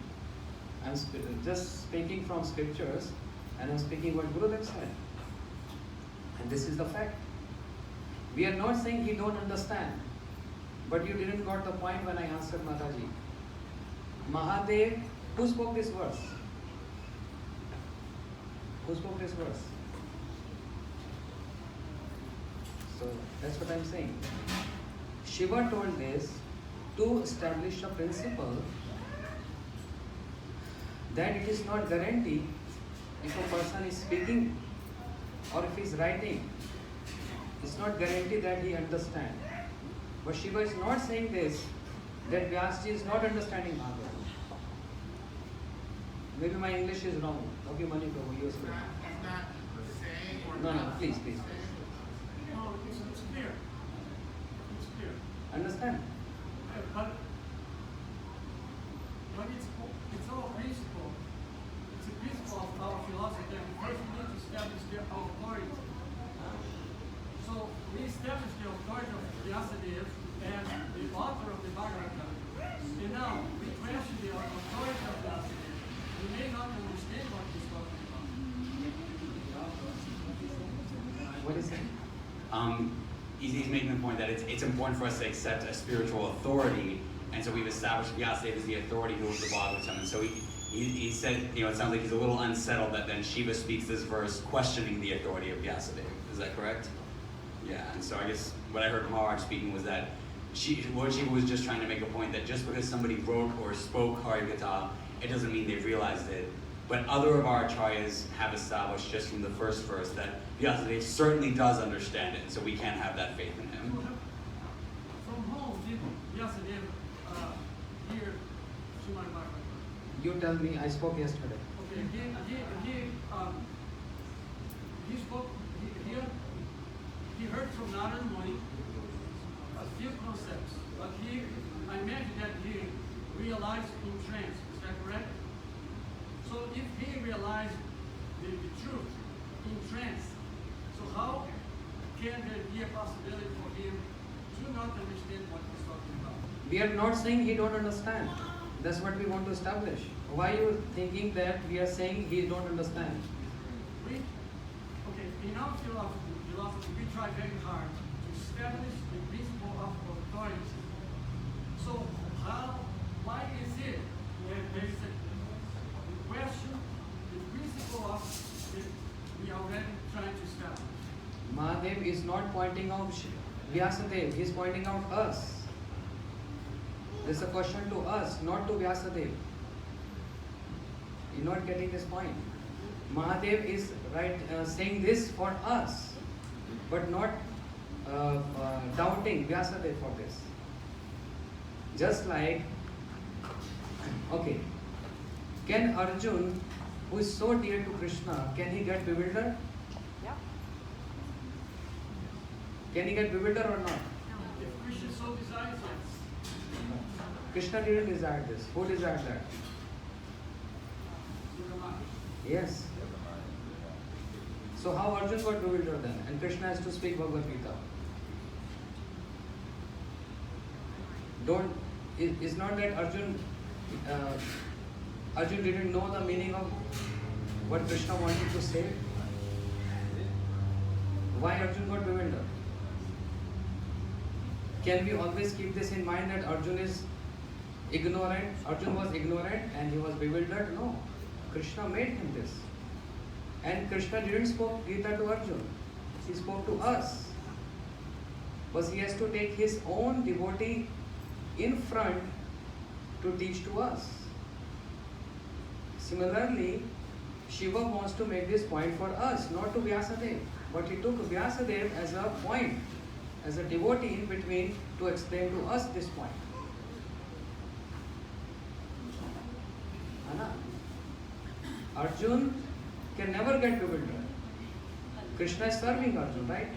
I'm just speaking from scriptures and I'm speaking what Gurudev said. And this is the fact. We are not saying he don't understand. But you didn't got the point when I answered Mataji. Mahadev, who spoke this verse? Who spoke this verse? So that's what I'm saying. Shiva told this to establish a principle that it is not guaranteed if a person is speaking or if he is writing. It's not guaranteed that he understands. But Shiva is not saying this, that Vyasji is not understanding Bhagavad. Maybe my English is wrong. Okay, Mani Prabhu, you speak. No, please. no, it's clear. It's clear. Understand? But it's all principle. It's a principle of our philosophy that first we need to establish the authority. So we establish the authority of Vyasadeva as the author of the Bhagavatam. And now we question the authority of Vyasadeva. We may not understand what he's talking about. What is it? He's making the point that it's important for us to accept a spiritual authority, and so we've established Vyasadeva as the authority who is the Bhagavatam. And so he said, it sounds like he's a little unsettled that then Shiva speaks this verse questioning the authority of Vyasadeva. Is that correct? Yeah, and so I guess what I heard Maharaj speaking was that Shiva was just trying to make a point that just because somebody wrote or spoke Harikatha, it doesn't mean they've realized it. But other of our acharyas have established just from the first verse that Vyasadeva certainly does understand it, so we can have that faith in him. From whom did Vyasadeva hear Srimad Bhagavat? You tell me, I spoke yesterday. Okay, he spoke, he heard from Narada Muni a few concepts, but I imagine that he realized in trance. Is that correct? So if he realized the truth in trance, so how can there be a possibility for him to not understand what he's talking about? We are not saying he don't understand. That's what we want to establish. Why are you thinking that we are saying he don't understand? in our philosophy, we try very hard to establish the principle of authority. So why is it that there is a question, the principle of that we are already trying to establish? Mahadev is not pointing out Vyasadev, he is pointing out us. This is a question to us, not to Vyasadev. You're not getting this point. Mahadev is saying this for us, but not doubting Vyasadev for this. Just like, okay, can Arjun, who is so dear to Krishna, can he get bewildered? Yeah. Can he get bewildered or not? If Krishna so desires, yes. Krishna didn't desire this. Who desired that? Yes. So how Arjun got bewildered then? And Krishna has to speak Bhagavad Gita. It's not that Arjun didn't know the meaning of what Krishna wanted to say. Why Arjun got bewildered? Can we always keep this in mind that Arjun is ignorant? Arjun was ignorant and he was bewildered? No. Krishna made him this. And Krishna didn't spoke Gita to Arjun. He spoke to us. But he has to take his own devotee in front to teach to us. Similarly, Shiva wants to make this point for us, not to Vyasadev. But he took Vyasadev as a point, as a devotee in between to explain to us this point. Anna? Arjun can never get bewildered. Krishna is serving Arjun, right?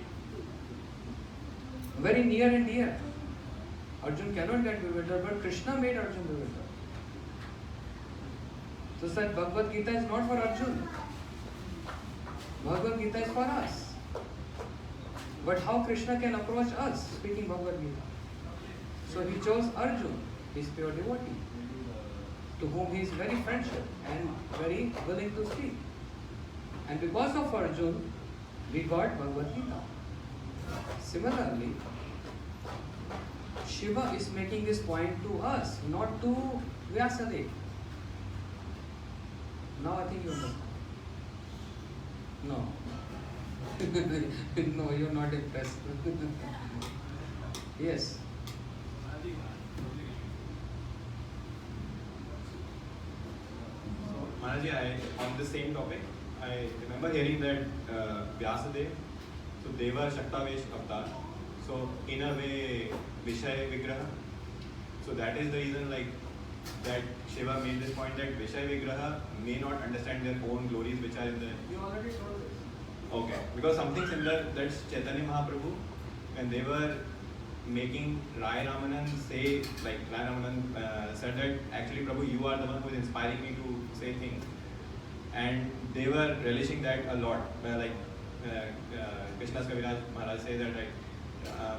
Very near and dear. Arjun cannot get bewildered, but Krishna made Arjun bewildered. So that Bhagavad Gita is not for Arjun. Bhagavad Gita is for us. But how Krishna can approach us speaking Bhagavad Gita? So he chose Arjun, his pure devotee, to whom he is very friendship and very willing to speak. And because of Arjun, we got Bhagavad Gita. Similarly, Shiva is making this point to us, not to Vyasadev. Now I think you understand. No. No, you're not impressed. Yes. Maharaj, on the same topic, I remember hearing that Vyasadeva, so they were Shaktavesh avatar. So in a way, Vishay Vigraha. So that is the reason that Shiva made this point that Vishay Vigraha may not understand their own glories which are in the... You already told this. Okay, because something similar, that's Chaitanya Mahaprabhu, when they were making Rai Ramanand say, Rai Ramanand said that actually Prabhu, you are the one who is inspiring me to say things. And they were relishing that a lot. Krishna's Kaviraj Maharaj says that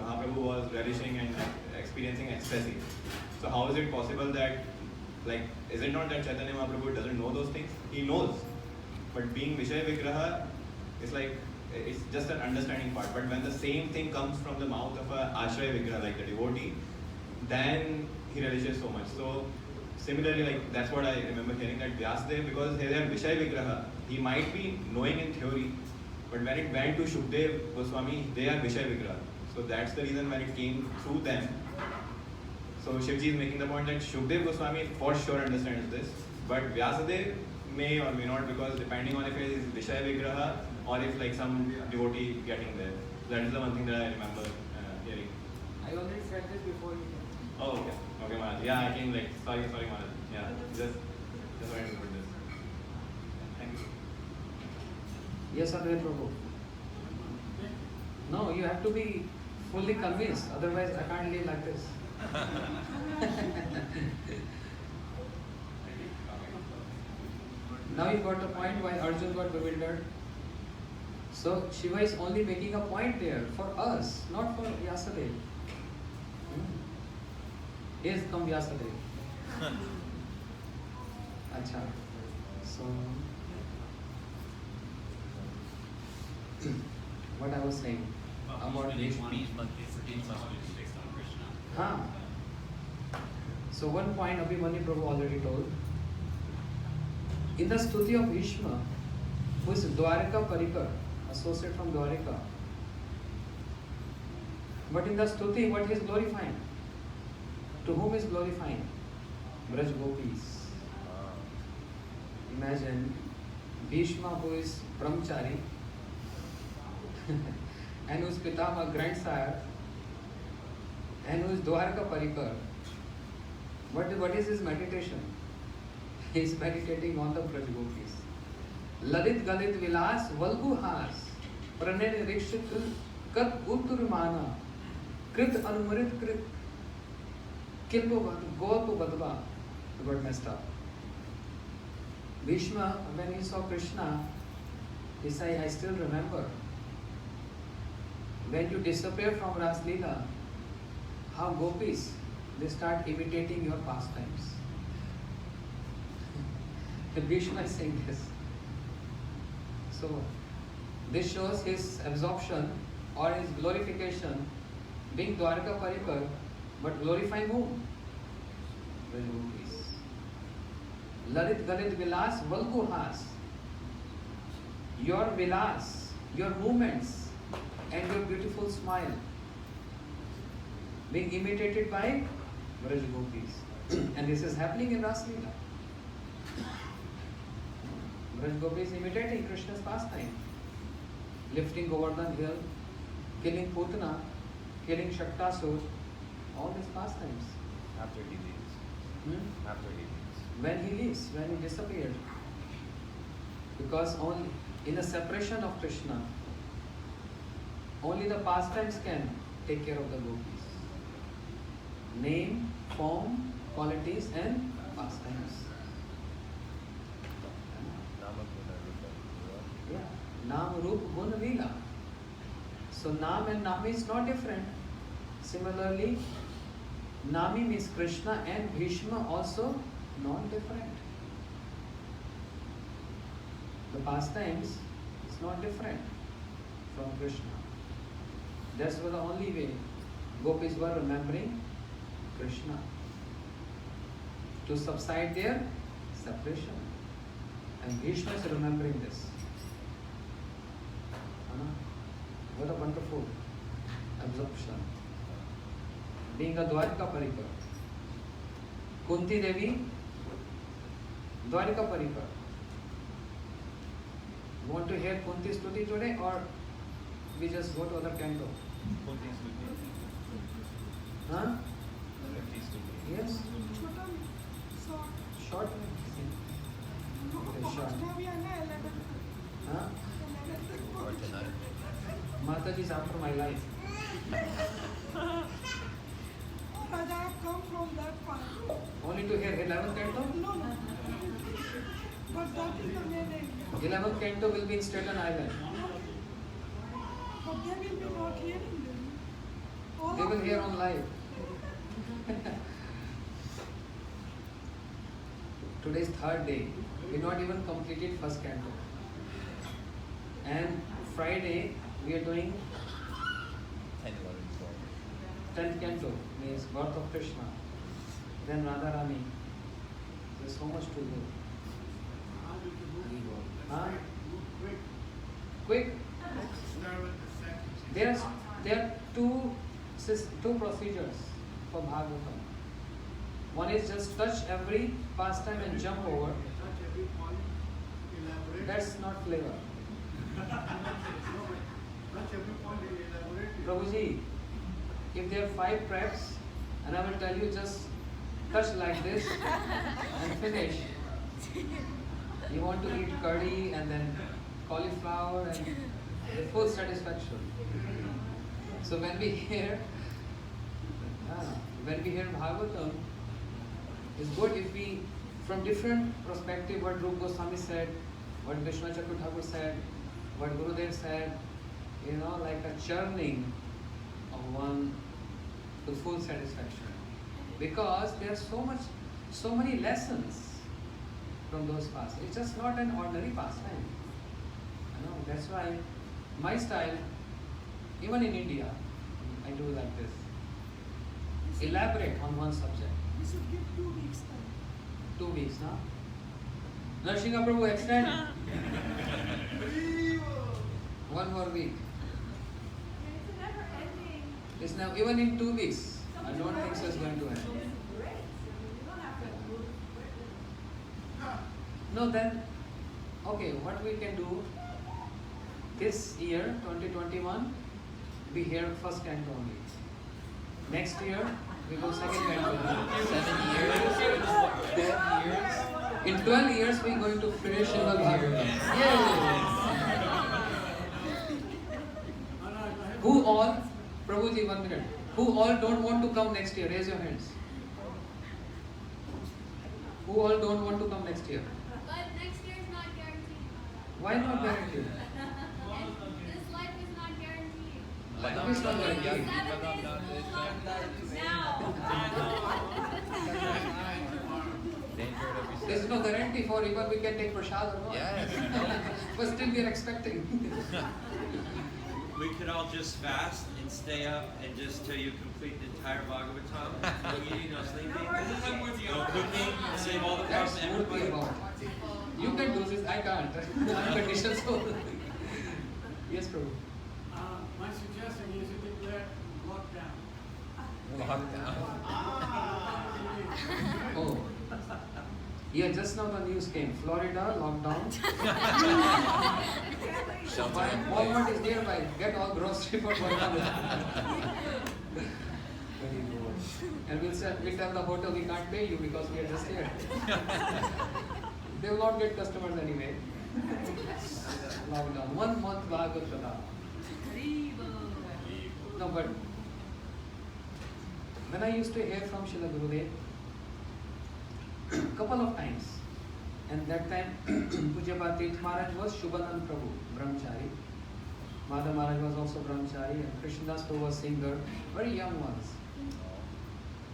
Mahaprabhu was relishing and experiencing ecstasy. So how is it possible that, is it not that Chaitanya Mahaprabhu doesn't know those things? He knows. But being Vishay Vigraha, it's just an understanding part. But when the same thing comes from the mouth of a Ashraya Vigraha, like the devotee, then he relishes so much. So similarly, that's what I remember hearing, that Vyasadeva, because they are Vishay Vigraha, he might be knowing in theory, but when it went to Shukdev Goswami, they are Vishay Vigraha. So that's the reason when it came through them. So Shivji is making the point that Shukdev Goswami for sure understands this, but Vyasadeva may or may not, because depending on if it is Vishay Vigraha or if some devotee getting there. That is the one thing that I remember hearing. I already said this before you came. Oh, okay. Okay, Maharaj. Yeah, I came sorry Maharaj. Yeah, just wanted to put this. Thank you. Yes, Advait Prabhu. No, you have to be fully convinced, otherwise I can't live like this. Now you got the point why Arjun got bewildered. So Shiva is only making a point there for us, not for Vyasadeva. Here's come Vyasadeva. Acha. So what I was saying about Bhishma. Huh. So one point Abhimanyu Prabhu already told. In the stuti of Bhishma, who is Dwarika Parikar, associate from Dwarika. But in the stuti, what he is glorifying? To whom is glorifying? Braj Gopis. Imagine Bhishma, who is Brahmachari and whose Pitama, grandsire, and who is Dwarka Parikar. What is his meditation? He is meditating on the Braj Gopis. Lalit Galit Vilas Valguhas Pranen Rikshit Kat Utturmana Krit Anumarit Krit Kilpo Gopu Badva. The word messed up. Bhishma, when he saw Krishna, he said, I still remember when you disappear from Ras Leela, how gopis, they start imitating your pastimes. Bhishma is saying this. So, this shows his absorption or his glorification, being Dwarka Parikar, but glorifying whom? The gopis. Lalit Galit Vilas Valguhas. Your vilas, your movements, and your beautiful smile being imitated by Braj Gopis. And this is happening in Ras Leela. Braj Gopis imitating Krishna's pastime. Lifting Govardhan hill, killing Putana, killing Shaktasur, all these pastimes. After he leaves. After he leaves. When he leaves, when he disappeared. Because only in the separation of Krishna, only the pastimes can take care of the gopis. Name, form, qualities and pastimes. Yeah. Nam, Roop, Gun, Leela. So Nam and Nami is not different. Similarly, Nami means Krishna and Bhishma also not different. The pastimes is not different from Krishna. That's the only way gopis were remembering Krishna to subside their separation. And Bhishma is remembering this. What a wonderful absorption. Being a Dwarika Parikar. Kunti Devi, Dwarika Parikar. You want to hear Kunti's Stuti today or we just go to other canto? Huh? Yes? Short? Okay, short. Huh? Mataji is after my life. Raja, I have come from that part. Only to hear 11th canto? No, no. But that is the main aim. 11th canto will be in Staten Island. But they will be not hearing them. All They of will hear them. on live. Today is third day. We not even completed first canto. And Friday we are doing 10th canto, means birth of Krishna. Then Radharani. There's so much to do. Huh? Quick. There are two procedures for Bhagavatam. One is just touch every pastime and jump over. That's not flavor. Prabhuji, if there are 5 preps, and I will tell you just touch like this and finish. You want to eat curry and then cauliflower and the full satisfaction. So when we hear Bhagavatam, it's good if we, from different perspective, what Rupa Goswami said, what Vishnu Chakra Thakur said, what Gurudev said, like a churning of one to full satisfaction. Because there are so many lessons from those pastimes. It's just not an ordinary pastime. That's why my style, even in India, I do like this. Elaborate on one subject. We should give 2 weeks time. 2 weeks, now. Narsingha Prabhu, extend. 1 more week. It's never ending. It's now, even in 2 weeks, I don't think so it's going to end. Great. You don't have to move. No, then, okay, what we can do, this year, 2021, we hear first canto only. Next year, we go second canto. 7 years, 12 years. In 12 years, we are going to finish Srimad Bhagavat. Yes! Who all, Prabhuji, 1 minute. Who all don't want to come next year? Raise your hands. Who all don't want to come next year? But next year is not guaranteed. Why not guaranteed? This life is not guaranteed. Life is not guaranteed. 7 days now. There's no guarantee for even we can take prasad or not. Yes. But still we are expecting. We could all just fast and stay up and just till you complete the entire Bhagavatam. No eating, no sleeping, no cooking, save all the That's problems. what we about. You can do this, I can't. I'm conditioned so. Yes, Prabhu. My suggestion is you declare lockdown. Oh. Yeah, just now the news came. Florida, lockdown. Walmart is nearby. Get all grocery for $1. Very good. And we'll tell the hotel we can't pay you because we are just here. They will not get customers anyway. Lockdown. 1 month Bhagavat Saptah. No, but when I used to hear from Srila Gurudev, couple of times, and that time Pujyapat Tirth Maharaj was Shubhanand Prabhu, Brahmachari. Madhav Maharaj was also Brahmachari, and Krishnadas Prabhu was singer, very young ones.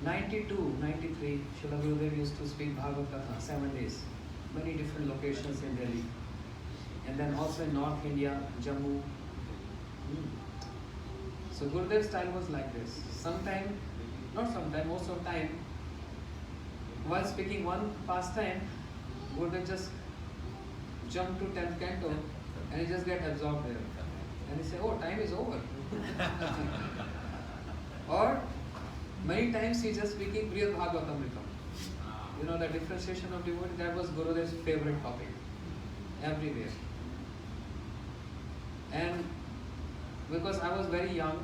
92, 93, Srila Gurudev used to speak Bhagavad Katha, 7 days, many different locations in Delhi. And then also in North India, Jammu. So Gurudev's style was like this. Most of the time, while speaking one pastime, Gurudev just jumped to 10th canto and he just get absorbed there. And he say, oh, time is over. Or many times he just speaking Brihad Bhagavatamrita. You know, the differentiation of devotee, that was Gurudev's favorite topic. Everywhere. And because I was very young,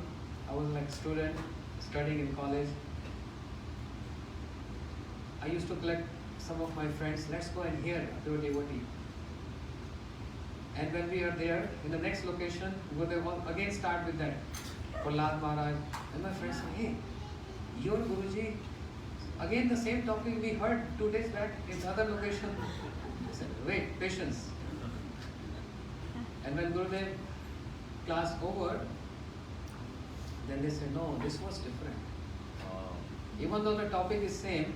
I was like student, studying in college, I used to collect some of my friends, let's go and hear pure devotee. And when we are there, in the next location, Gurudev again start with that, Prahlad Maharaj. And my friends say, hey, your Guruji, again the same topic we heard 2 days back in the other location. I said, wait, patience. And when Gurudev class over, then they said, no, this was different. Even though the topic is same,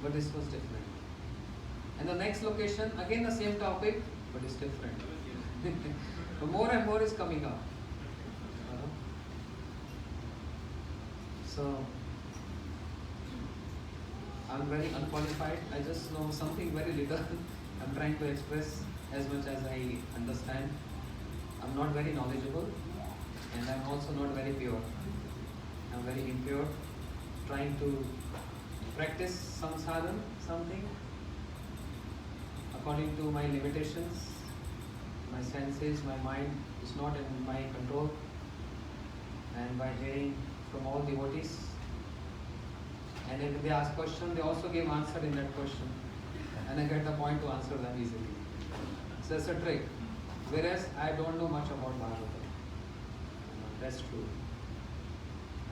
but this was different. And the next location, again the same topic, but it's different. But more and more is coming up. So, I'm very unqualified. I just know something very little. I'm trying to express as much as I understand. I'm not very knowledgeable, and I'm also not very pure. I'm very impure, trying to practice some sadhana, something, according to my limitations, my senses, my mind is not in my control, and by hearing from all devotees, and if they ask question, they also give answer in that question, and I get the point to answer them easily. So that's a trick. Whereas I don't know much about Bhagavatam. That's true.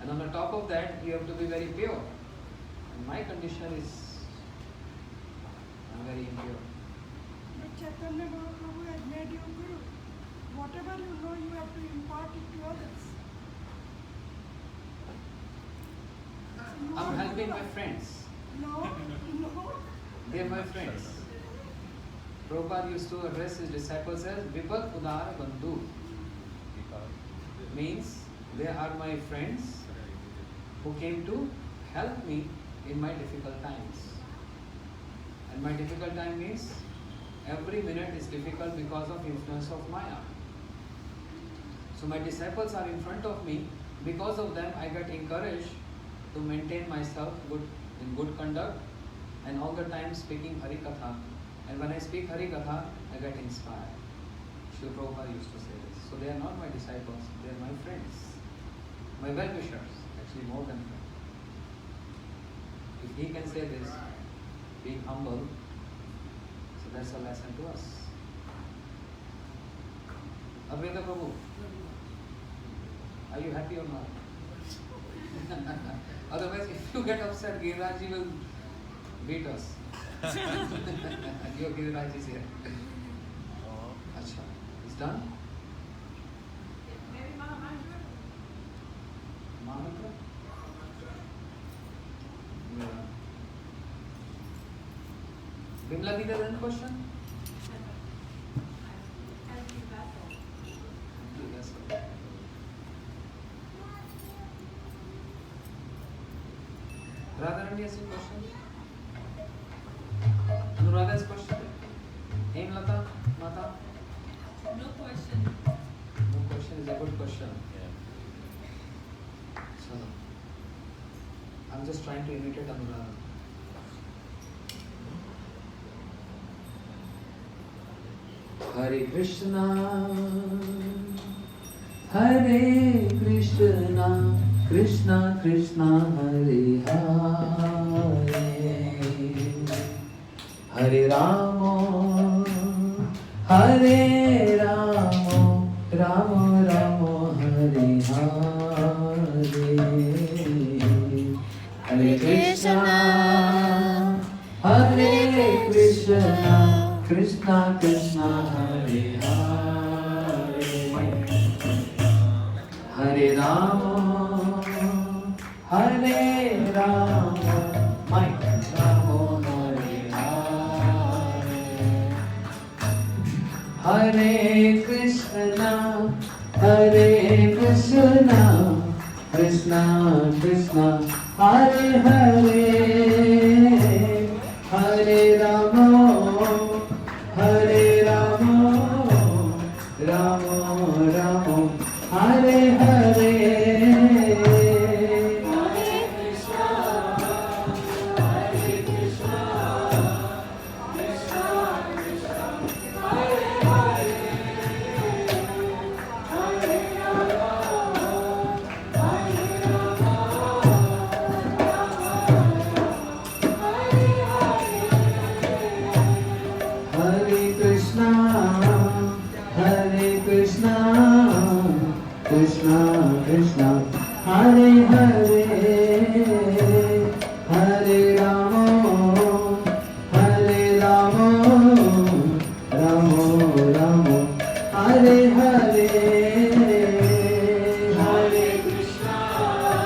And on the top of that, you have to be very pure. And my condition is, I'm very impure. But Chaitanya Mahaprabhu has made you Guru. Whatever you know, you have to impart it to others. So you I'm are helping Guru. my friends. No. They're my friends. Prabhupada used to address his disciples as Vipat Udara Bandhu. means they are my friends who came to help me in my difficult times. And my difficult time means every minute is difficult because of influence of Maya. So my disciples are in front of me. Because of them, I get encouraged to maintain myself in good conduct and all the time speaking Hari Katha. And when I speak Hari Katha, I get inspired. Srila Prabhupada used to say this. So they are not my disciples, they are my friends. My well-wishers, actually more than friends. If he can say this, being humble, so that's a lesson to us. Advaita Prabhu, are you happy or not? Otherwise, if you get upset, Giriraj will beat us. Your Giriraj is here. Acha, it's done? Maybe Mahamantra? Mahamantra? Yeah. Bimla Dida, then question? Empty vessel. Yes, sir. Radharani has a question? Anuradha has a question? Hemlata, Mata? No question. No question is a good question. So, I'm just trying to imitate Anuradha. Hare Krishna, Hare Krishna, Krishna Krishna, Hare Hare, Hare Rama, Hare Rama, Rama Rama, Hare Hare, Hare Krishna, Hare Krishna, Krishna Krishna, Hare Hare, Hare Rama, Hare Rama, my Rama, Hare Hare, Hare Krishna, Hare Krishna, Krishna Krishna, Hare Hare, Hare Rama, Hare Rama, Rama Rama, Hare Hare. Krishna Krishna, Hare Hare, Hare Rama, Hare Rama, Rama Rama, Hare Hare, Hare Krishna,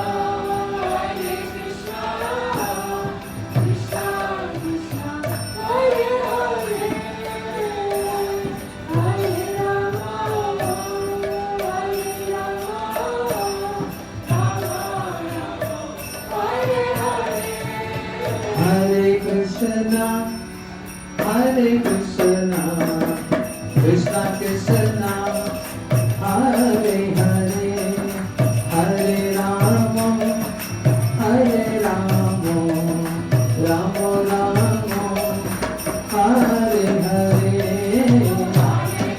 Hare Krishna, Krishna Krishna, Hare Hare, Hare Hare Krishna, Hare Krishna, Krishna Krishna, Hare Hare, Hare Rama, Hare Rama, Rama Rama, Hare Hare. Hare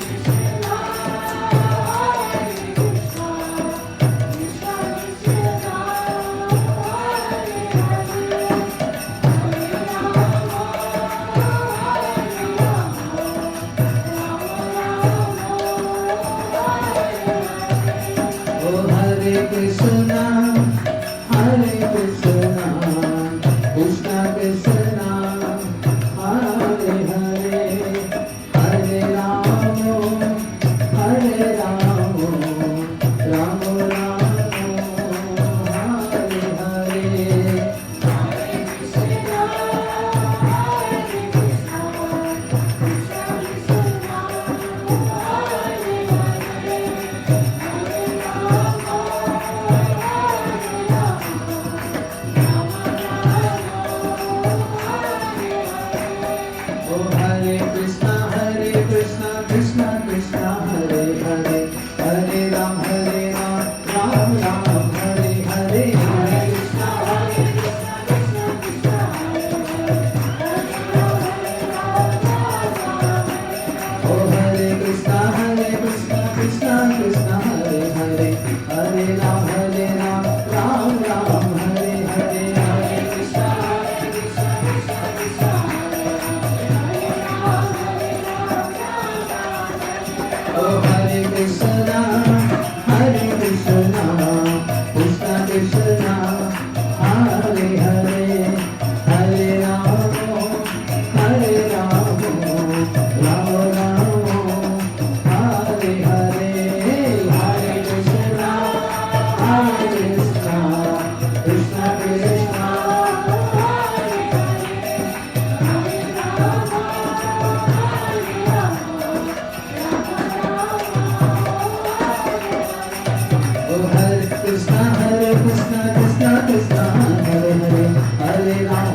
Oh